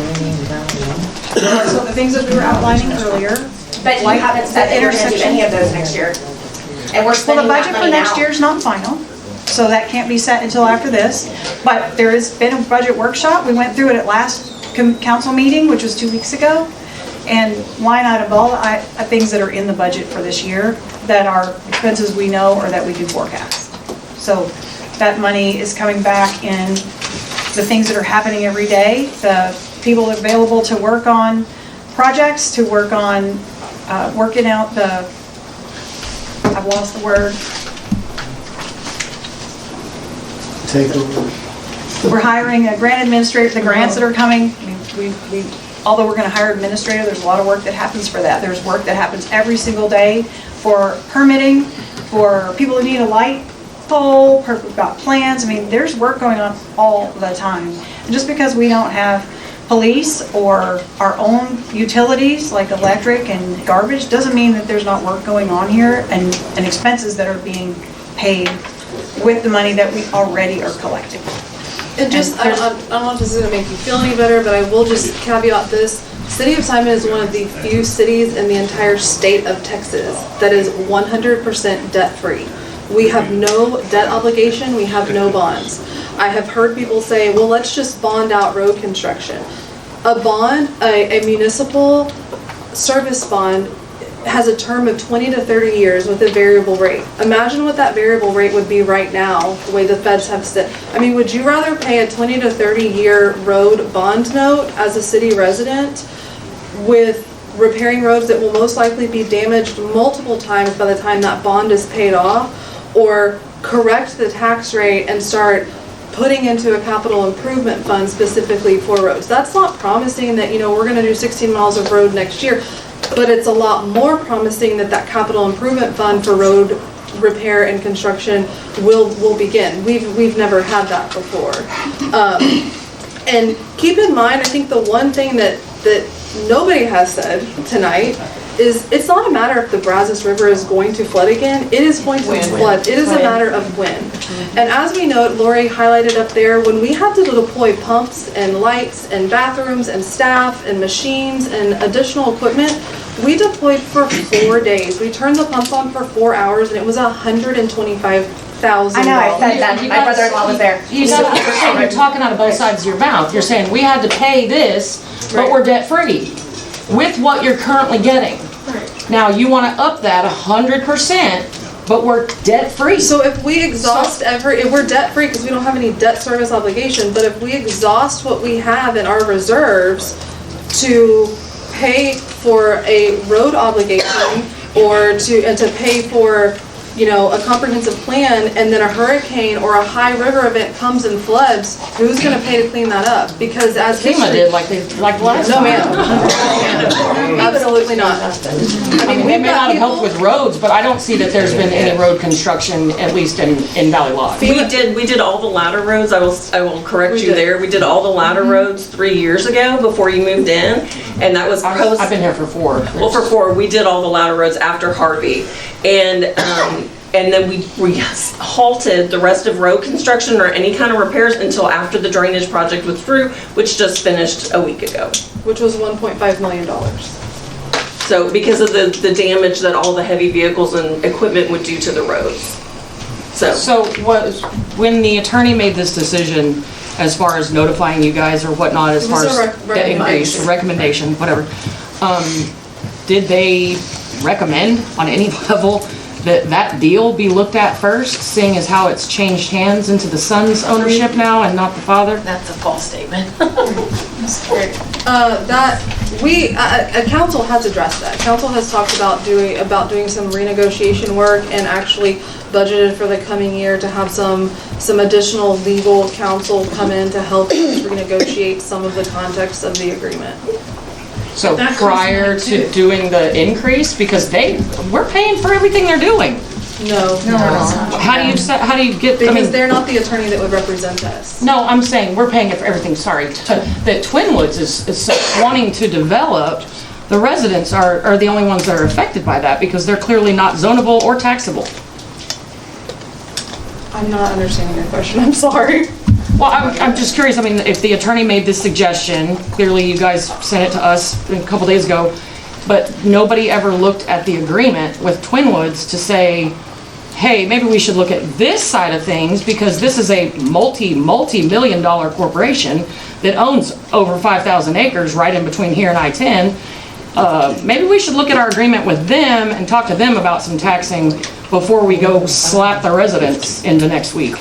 So the things that we were outlining earlier. But you haven't said that you're gonna do any of those next year. And we're spending Well, the that budget for money next now. year is not final, so that can't be set until after this. But there has been a budget workshop. We went through it at last council meeting, which was 2 weeks ago. And line item all things that are in the budget for this year that are expenses we know or that we can forecast. So that money is coming back in the things that are happening every day, the people available to work on projects, to work on working out the, I've lost the word. Take over. We're hiring a grant administrator, the grants that are coming, although we're gonna hire an administrator, there's a lot of work that happens for that. There's work that happens every single day for permitting, for people who need a light pole, we've got plans. There's work going on all the time. And just because we don't have police or our own utilities like electric and garbage doesn't mean that there's not work going on here and expenses that are being paid with the money that we already are collecting. And just, I don't know if this is gonna make you feel any better, but I will just caveat this. City of Simon is one of the few cities in the entire state of Texas that is 100% debt-free. We have no debt obligation, we have no bonds. I have heard people say, well, let's just bond out road construction. A bond, a municipal service bond has a term of 20 to 30 years with a variable rate. Imagine what that variable rate would be right now, the way the feds have said. I mean, would you rather pay a 20 to 30 year road bond note as a city resident with repairing roads that will most likely be damaged multiple times by the time that bond is paid off, or correct the tax rate and start putting into a capital improvement fund specifically for roads? That's not promising that, we're gonna do 16 miles of road next year, but it's a lot more promising that that capital improvement fund for road repair and construction will begin. We've never had that before. And keep in mind, I think the one thing that nobody has said tonight is it's not a matter if the Brazos River is going to flood again. It is going to flood. It is a matter of when. And as we know, Lori highlighted up there, when we had to deploy pumps and lights and bathrooms and staff and machines and additional equipment, we deployed for 4 days. We turned the pumps on for 4 hours, and it was $125,000. I know, I said that. My brother-in-law was there. You're talking out of both sides of your mouth. You're saying we had to pay this, but we're debt-free with what you're currently getting. Now, you want to up that 100%, but we're debt-free. So if we exhaust if we're debt-free because we don't have any debt service obligation, but if we exhaust what we have in our reserves to pay for a road obligation or to pay for a comprehensive plan, and then a hurricane or a high river event comes and floods, who's going to pay to clean that up? Because as FEMA did like last time. No, ma'am. Absolutely not. I mean, they may not have helped with roads, but I don't see that there's been any road construction, at least in Valley Lodge. We did all the ladder roads. I will correct you there. We did all the ladder roads 3 years ago before you moved in, and that was post. I've been here for 4. Well, for 4, we did all the ladder roads after Harvey, and then we halted the rest of road construction or any kind of repairs until after the drainage project was through, which just finished a week ago. Which was $1.5 million. So because of the damage that all the heavy vehicles and equipment would do to the roads. So when the attorney made this decision, as far as notifying you guys or whatnot, as far as debt increase, recommendation, whatever, did they recommend on any level that deal be looked at first, seeing as how it's changed hands into the son's ownership now and not the father? That's a false statement. Council has addressed that. Council has talked about doing some renegotiation work and actually budgeted for the coming year to have some additional legal counsel come in to help renegotiate some of the context of the agreement. So prior to doing the increase, because we're paying for everything they're doing. No. How do you get? Because they're not the attorney that would represent us. No, I'm saying we're paying for everything. Sorry, that Twinwoods is wanting to develop. The residents are the only ones that are affected by that because they're clearly not zonable or taxable. I'm not understanding your question. I'm sorry. Well, I'm just curious. I mean, if the attorney made this suggestion, clearly you guys sent it to us a couple days ago, but nobody ever looked at the agreement with Twinwoods to say, hey, maybe we should look at this side of things because this is a multi-million-dollar corporation that owns over 5,000 acres right in between here and I-10. Maybe we should look at our agreement with them and talk to them about some taxing before we go slap the residents into next week.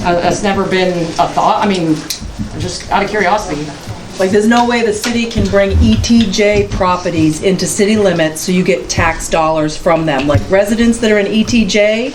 That's never been a thought. I mean, just out of curiosity. Like, there's no way the city can bring ETJ properties into city limits so you get tax dollars from them. Like residents that are in ETJ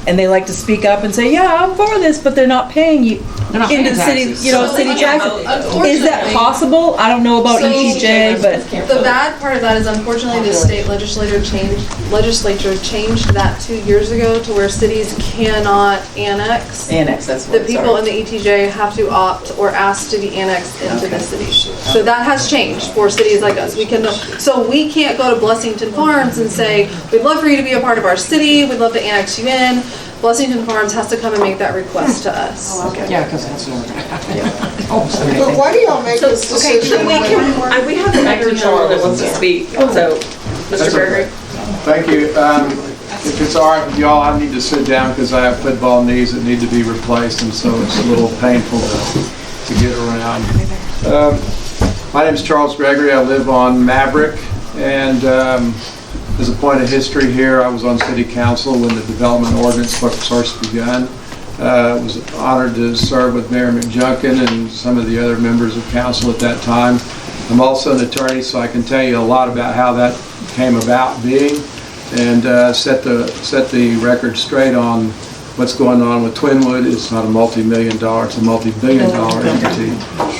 and they like to speak up and say, yeah, I'm for this, but they're not paying you into the city, city taxes. Is that possible? I don't know about ETJ, but. The bad part of that is unfortunately the state legislature changed that 2 years ago to where cities cannot annex. That's what the people in the ETJ have to opt or ask to be annexed into the city. So that has changed for cities like us. We can't go to Blessington Farms and say, we'd love for you to be a part of our city, we'd love to annex you in. Blessington Farms has to come and make that request to us. Yeah, because that's not But why do y'all make this decision? We have an actor that wants to speak. So, Mr. Gregory. Thank you. If it's all right with y'all, I need to sit down because I have football knees that need to be replaced, and so it's a little painful to get around. My name is Charles Gregory. I live on Maverick And as a point of history here, I was on city council when the development ordinance first begun. Was honored to serve with Mayor McJunkin and some of the other members of council at that time. I'm also an attorney, so I can tell you a lot about how that came about being, and set the record straight on what's going on with Twinwood. It's not a multi-million dollar, it's a multi-billion dollar entity.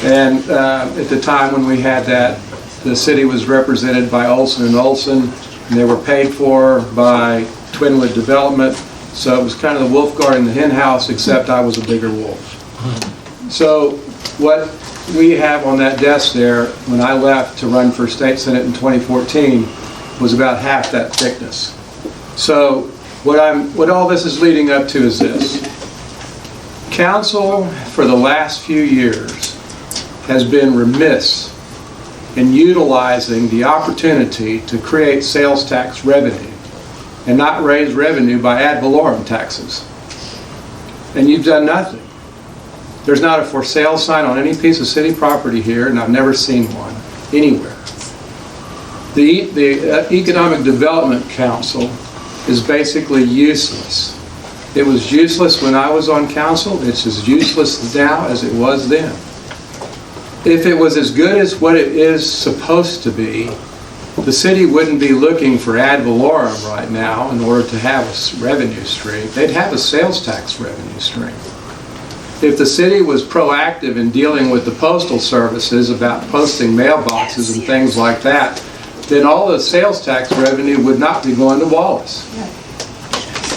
And at the time when we had that, the city was represented by Olson & Olson, and they were paid for by Twinwood Development. So it was kind of the wolf guarding the hen house, except I was a bigger wolf. So what we have on that desk there, when I left to run for state senate in 2014, was about half that thickness. So what all this is leading up to is this. Council, for the last few years, has been remiss in utilizing the opportunity to create sales tax revenue and not raise revenue by ad valorem taxes. And you've done nothing. There's not a for sale sign on any piece of city property here, and I've never seen one anywhere. The Economic Development Council is basically useless. It was useless when I was on council. It's as useless now as it was then. If it was as good as what it is supposed to be, the city wouldn't be looking for ad valorem right now in order to have a revenue stream. They'd have a sales tax revenue stream. If the city was proactive in dealing with the postal services about posting mailboxes and things like that, then all the sales tax revenue would not be going to Wallace.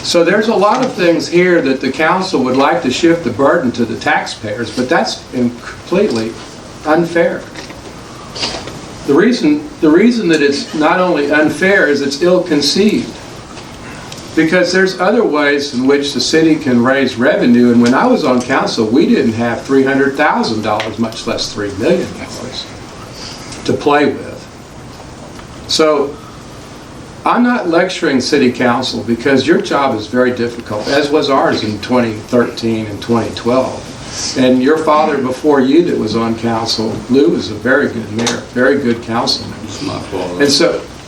So there's a lot of things here that the council would like to shift the burden to the taxpayers, but that's completely unfair. The reason that it's not only unfair is it's ill-conceived. Because there's other ways in which the city can raise revenue, and when I was on council, we didn't have $300,000, much less $3 million to play with. So I'm not lecturing city council because your job is very difficult, as was ours in 2013 and 2012. And your father before you that was on council, Lou, was a very good mayor, very good councilman.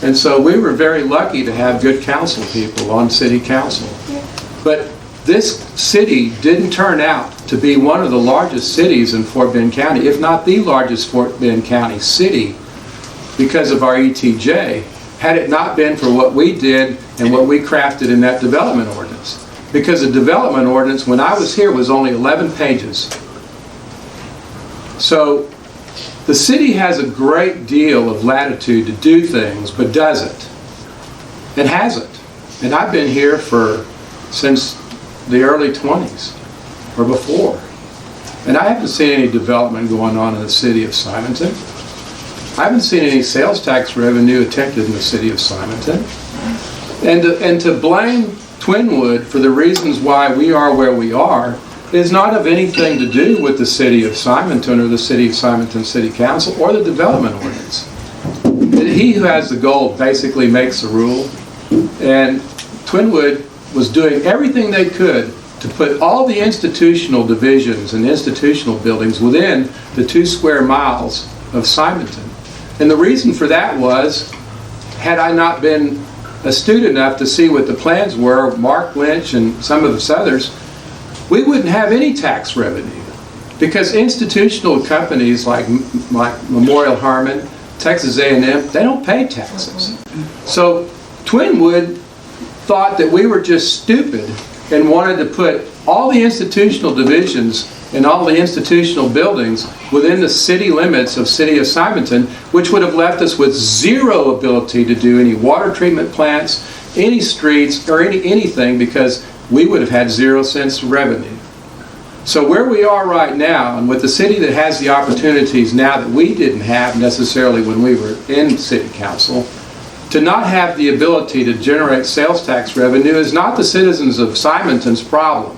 And so we were very lucky to have good council people on city council. But this city didn't turn out to be one of the largest cities in Fort Bend County, if not the largest Fort Bend County city, because of our ETJ, had it not been for what we did and what we crafted in that development ordinance. Because the development ordinance, when I was here, was only 11 pages. So the city has a great deal of latitude to do things, but doesn't. It hasn't. And I've been here since the early 20s, or before. And I haven't seen any development going on in the city of Simonton. I haven't seen any sales tax revenue attempted in the city of Simonton. And to blame Twinwood for the reasons why we are where we are is not of anything to do with the city of Simonton or the city of Simonton City Council or the development ordinance. He who has the gold basically makes the rule, and Twinwood was doing everything they could to put all the institutional divisions and institutional buildings within the 2 square miles of Simonton. And the reason for that was, had I not been astute enough to see what the plans were, Mark Lynch and some of us others, we wouldn't have any tax revenue. Because institutional companies like Memorial Hermann, Texas A&M, they don't pay taxes. So Twinwood thought that we were just stupid and wanted to put all the institutional divisions and all the institutional buildings within the city limits of City of Simonton, which would have left us with zero ability to do any water treatment plants, any streets, or anything, because we would have had 0 cents revenue. So where we are right now, and with the city that has the opportunities now that we didn't have necessarily when we were in city council, to not have the ability to generate sales tax revenue is not the citizens of Simonton's problem.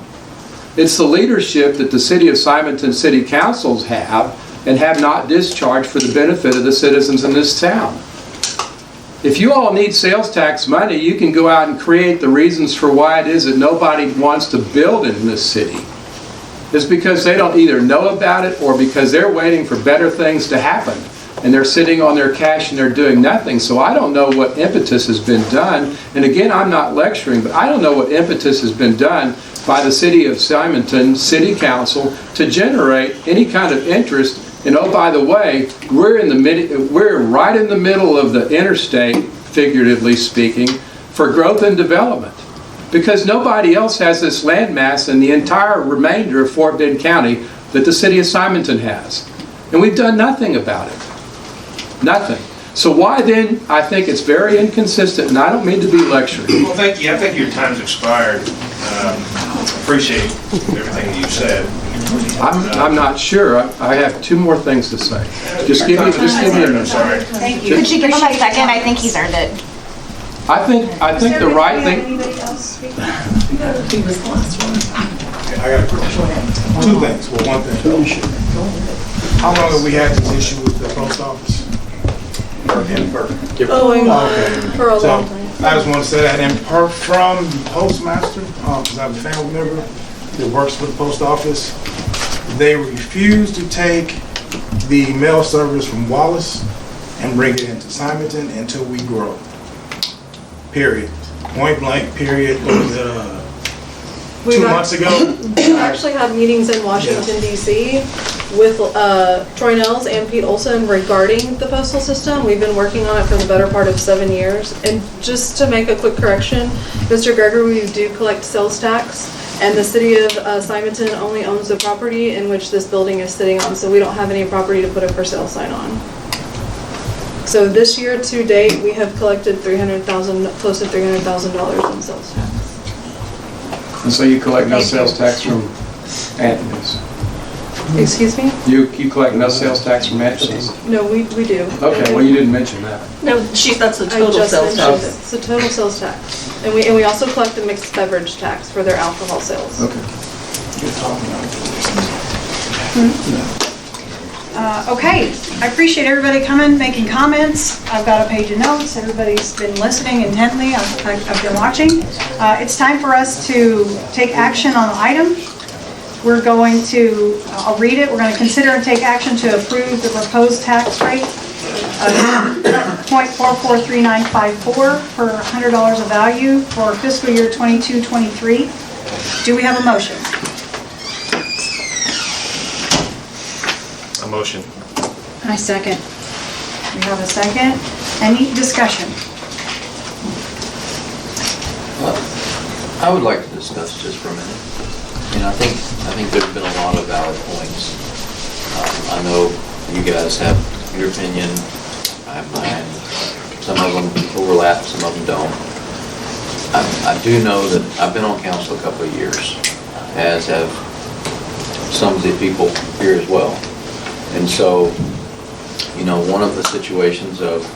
It's the leadership that the city of Simonton City Councils have and have not discharged for the benefit of the citizens in this town. If you all need sales tax money, you can go out and create the reasons for why it is that nobody wants to build in this city. It's because they don't either know about it or because they're waiting for better things to happen. and they're sitting on their cash and they're doing nothing. So I don't know what impetus has been done. And again, I'm not lecturing, but I don't know what impetus has been done by the City of Simonton City Council to generate any kind of interest. And oh, by the way, we're right in the middle of the interstate, figuratively speaking, for growth and development. Because nobody else has this landmass in the entire remainder of Fort Bend County that the City of Simonton has. And we've done nothing about it. Nothing. So why then, I think it's very inconsistent, and I don't mean to be lecturing. Well, thank you. I think your time's expired. Appreciate everything you said. I'm not sure. I have two more things to say. Just give me a minute. Sorry. Thank you. Could you give him a second? I think he's earned it. I think the right thing. Anybody else speak? I got a question. Two things. Well, one thing. How long have we had this issue with the post office? Going Okay. for a So, long time. I just want to say that, and from the postmaster, because I'm a family member that works for the post office, they refuse to take the mail service from Wallace and bring it into Simonton until we grow. Period. Point blank, period. What was it, 2 months ago? We've actually had meetings in Washington DC with Troy Nels and Pete Olson regarding the postal system. We've been working on it for the better part of 7 years. And just to make a quick correction, Mr. Gregory, we do collect sales tax, and the city of Simonton only owns the property in which this building is sitting on, so we don't have any property to put a for sale sign on. So this year to date, we have collected close to $300,000 in sales tax. And so you collect no sales tax from Anthony's? Excuse me? You collect no sales tax from Anthony's? No, we do. Okay, well, you didn't mention that. No, that's the I total just sales mentioned tax. it. It's the total sales tax. And we also collect the mixed beverage tax for their alcohol sales. Okay. Okay, I appreciate everybody coming, making comments. I've got a page of notes. Everybody's been listening intently. I've been watching. It's time for us to take action on the item. We're going to, I'll read it. We're going to consider and take action to approve the proposed tax rate of .443954 per $100 of value for fiscal year 22-23. Do we have a motion? A motion. I second. We have a second. Any discussion? I would like to discuss just for a minute. I think there's been a lot of valid points. I know you guys have your opinion, I have mine. Some of them overlap, some of them don't. I do know that I've been on council a couple of years, as have some of the people here as well. And so, one of the situations of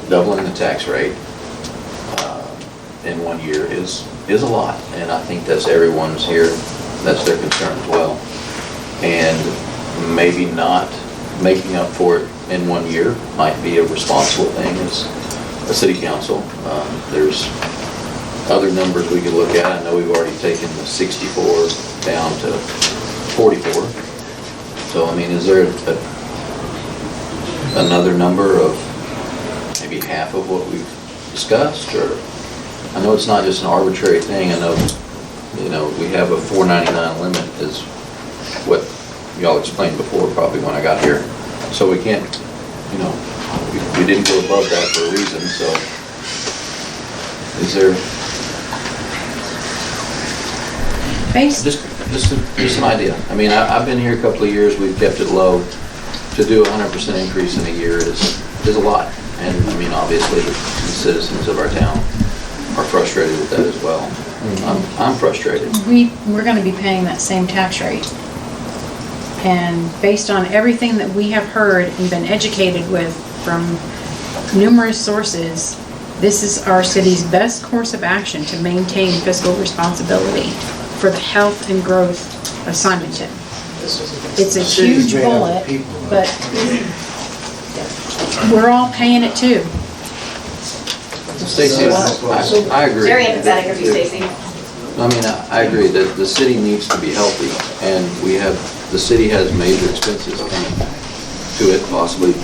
doubling the tax rate in 1 year is a lot. And I think that's everyone's here, that's their concern as well. And maybe not making up for it in 1 year might be a responsible thing as a city council. There's other numbers we could look at. I know we've already taken the 64 down to 44. So, is there another number of maybe half of what we've discussed? Or I know it's not just an arbitrary thing. I know, we have a $4.99 limit is what y'all explained before, probably when I got here. So we can't, we didn't go above that for a reason. So is there just an idea? I've been here a couple of years. We've kept it low. To do a 100% increase in a year is a lot. And obviously the citizens of our town are frustrated with that as well. I'm frustrated. We're going to be paying that same tax rate. And based on everything that we have heard and been educated with from numerous sources, this is our city's best course of action to maintain fiscal responsibility for the health and growth of Simonton. It's a huge bullet, but we're all paying it too. Stacey, I agree. Very empathetic of you, Stacey. I agree that the city needs to be healthy, and the city has major expenses coming to it, possibly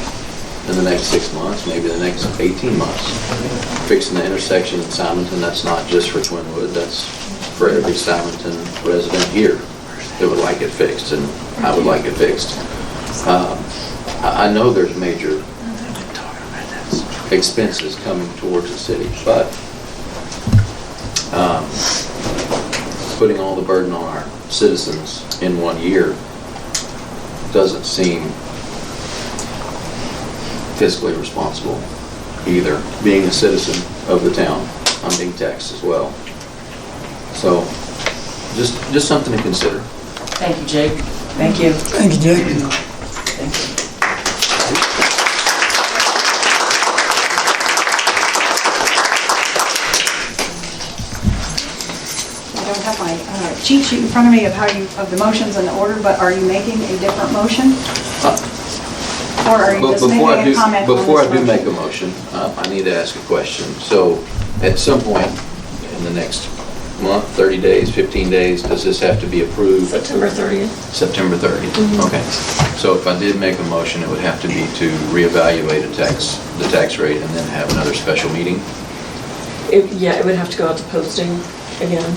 in the next 6 months, maybe the next 18 months. Fixing the intersection in Simonton, that's not just for Twinwood, that's for every Simonton resident here that would like it fixed, and I would like it fixed. I know there's major expenses coming towards the city, but putting all the burden on our citizens in 1 year doesn't seem fiscally responsible either. Being a citizen of the town, I'm being taxed as well. So, just something to consider. Thank you, Jake. Thank you. Thank you, Jake. Thank you. I don't have my cheat sheet in front of me of the motions and the order, but are you making a different motion? Or are you just making a comment on this Before I do motion? make a motion, I need to ask a question. So, at some point in the next month, 30 days, 15 days, does this have to be approved? September 30th. September 30th, okay. So if I did make a motion, it would have to be to reevaluate the tax rate and then have another special meeting? Yeah, it would have to go out to posting again,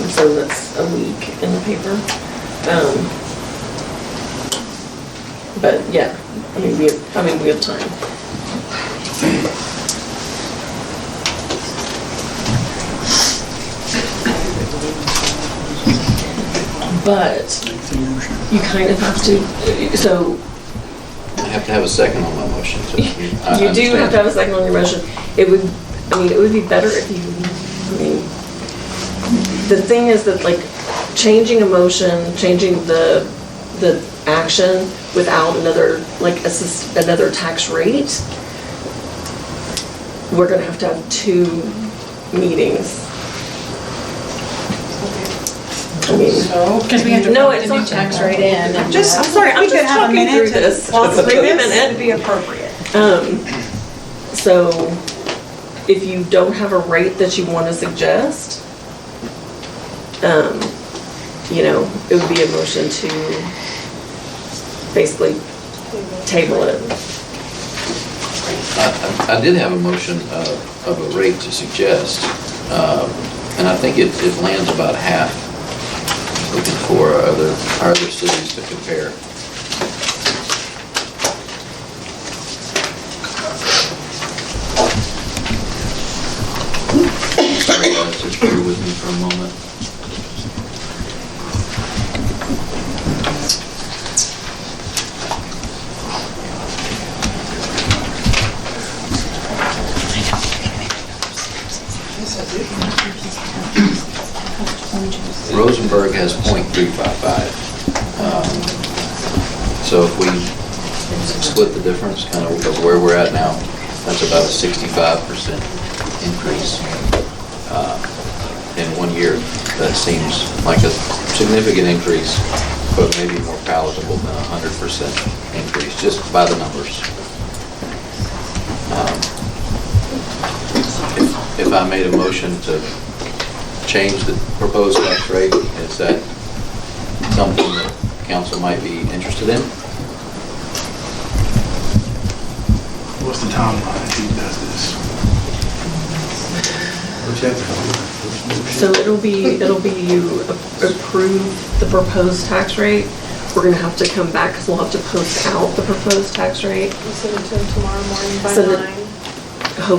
so that's a week in the paper. But yeah, I mean, we have time. But you kind of have to, so. I have to have a second on my motion. So You do have to have a second on your motion. It would be better if you, the thing is that like changing a motion, changing the action without another, like another tax rate, we're gonna have to have 2 meetings. I mean, Because we have to no, put it's the new not tax rate in. And Just, I'm sorry, I'm we could just have a talking minute through this. Walk through Give me a this minute. would be appropriate. So if you don't have a rate that you want to suggest, it would be a motion to basically table it. I did have a motion of a rate to suggest, and I think it lands about half, looking for our other cities to compare. Sorry guys, just bear with me for a moment. Rosenberg has .355. So if we split the difference, kind of where we're at now, that's about a 65% increase in 1 year. That seems like a significant increase, but maybe more palatable than a 100% increase, just by the numbers. If I made a motion to change the proposed tax rate, is that something that council might be interested in? What's the timeline if he does this? So it'll be you approve the proposed tax rate. We're gonna have to come back because we'll have to post out the proposed tax rate. We'll send it to him tomorrow morning by So 9. To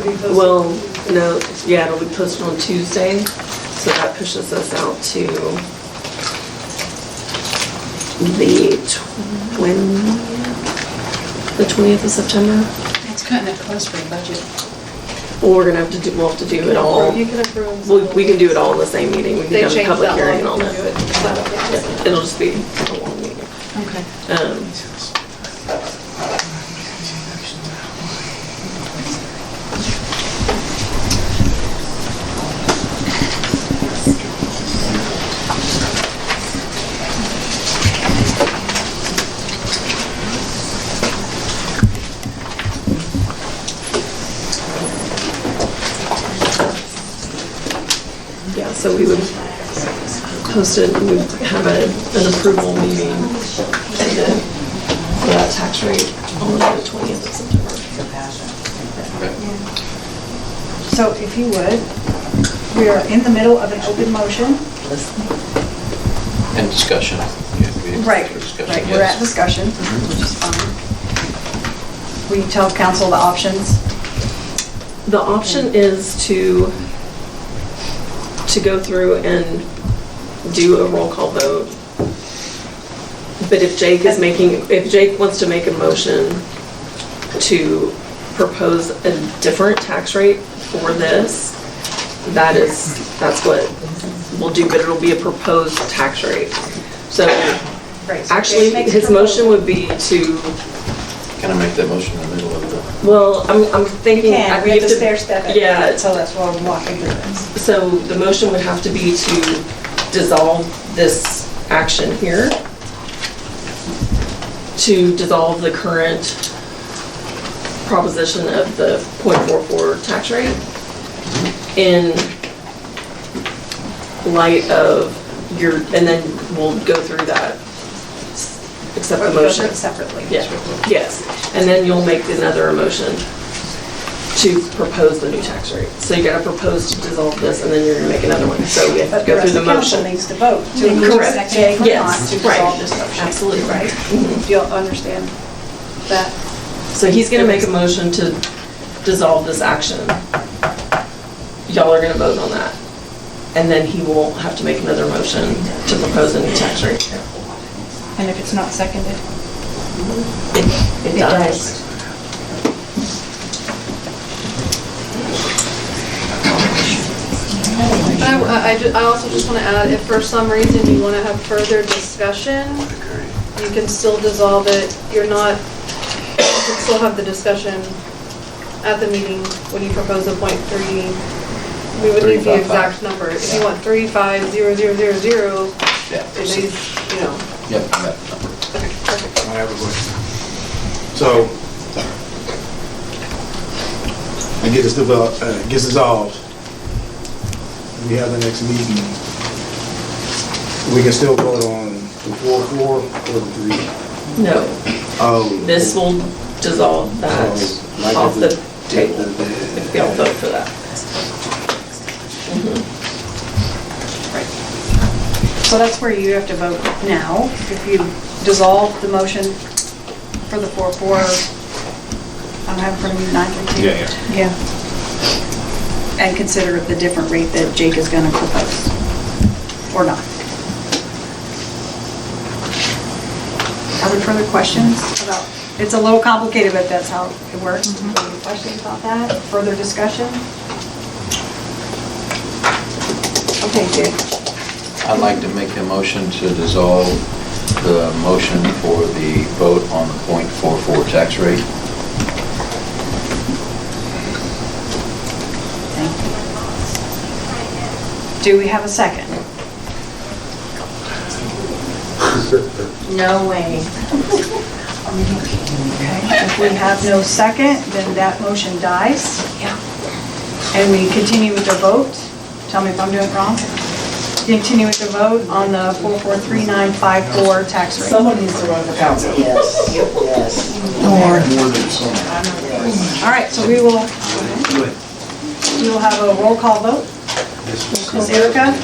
be posted. Well, no, yeah, it'll be posted on Tuesday, so that pushes us out to the 20th of September. It's cutting it close for the budget. Well, we'll have to do it all. You can approve. We can do it all in the same meeting. We can They have a changed public that hearing and law. all You that. can do it. Yeah, it'll just be a long meeting. Okay. Yeah, so we would post it and we'd have an approval meeting and then for that tax rate holiday, the 20th of September. So if you would, we are in the middle of an open motion. And discussion. Right, Discussion, right, we're at yes. discussion, which is fine. Will you tell council the options? The option is to go through and do a roll call vote. But if Jake wants to make a motion to propose a different tax rate for this, that's what we'll do, but it'll be a proposed tax rate. So actually, his motion would be to, Can I make that motion in the middle of the? well, I'm thinking. We have to stair step it. Yeah. So that's why I'm walking through this. So the motion would have to be to dissolve this action here, to dissolve the current proposition of the 0.44 tax rate in light of your, and then we'll go through that, accept the motion. Separately. Yeah, yes, and then you'll make another motion to propose the new tax rate. So you gotta propose to dissolve this, and then you're gonna make another one. So we have to go through the council motion. needs to vote to approve Correct. Jake or not Yes, to right. dissolve this motion. Absolutely. Right? Do you understand that? So he's gonna make a motion to dissolve this action. Y'all are gonna vote on that. And then he will have to make another motion to propose a new tax rate. And if it's not seconded? It dies. I also just want to add, if for some reason you want to have further discussion, you can still dissolve it. You can still have the discussion at the meeting when you propose a 0.3. We would leave the exact number. If you want 350,000, Yeah. it needs, you know. Yep, I got it. Okay, perfect. I have a question. So, it gets dissolved. We have the next meeting. We can still vote on the 4-4 or the 3. No, Oh. this will dissolve that like off if the table, if we all vote for that. So that's where you have to vote now. If you dissolve the motion for the 4-4, I'm having from you 932. Yeah. And consider the different rate that Jake is gonna propose, or not. Are there further questions about, it's a little complicated, but that's how it works. Any questions about that? Further discussion? Okay, Jake. I'd like to make a motion to dissolve the motion for the vote on the 0.44 tax rate. Do we have a second? No way. Okay, if we have no second, then that motion dies. Yeah. And we continue with the vote. Tell me if I'm doing it wrong. Continue with the vote on the 443954 tax rate. Someone needs to run the council. Yes, yes. All right, so we will have a roll call vote. Ms. Erica?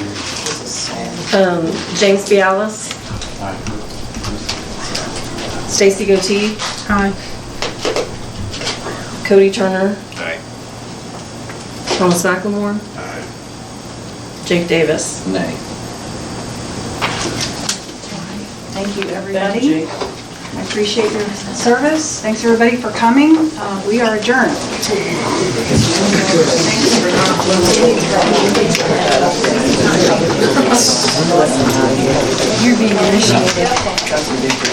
James Bialis. Stacy Goatee. Aye. Cody Turner. Aye. Thomas McLemore. Aye. Jake Davis. Nay. Thank you, everybody. I appreciate your service. Thanks, everybody, for coming. We are adjourned. You're being initiated.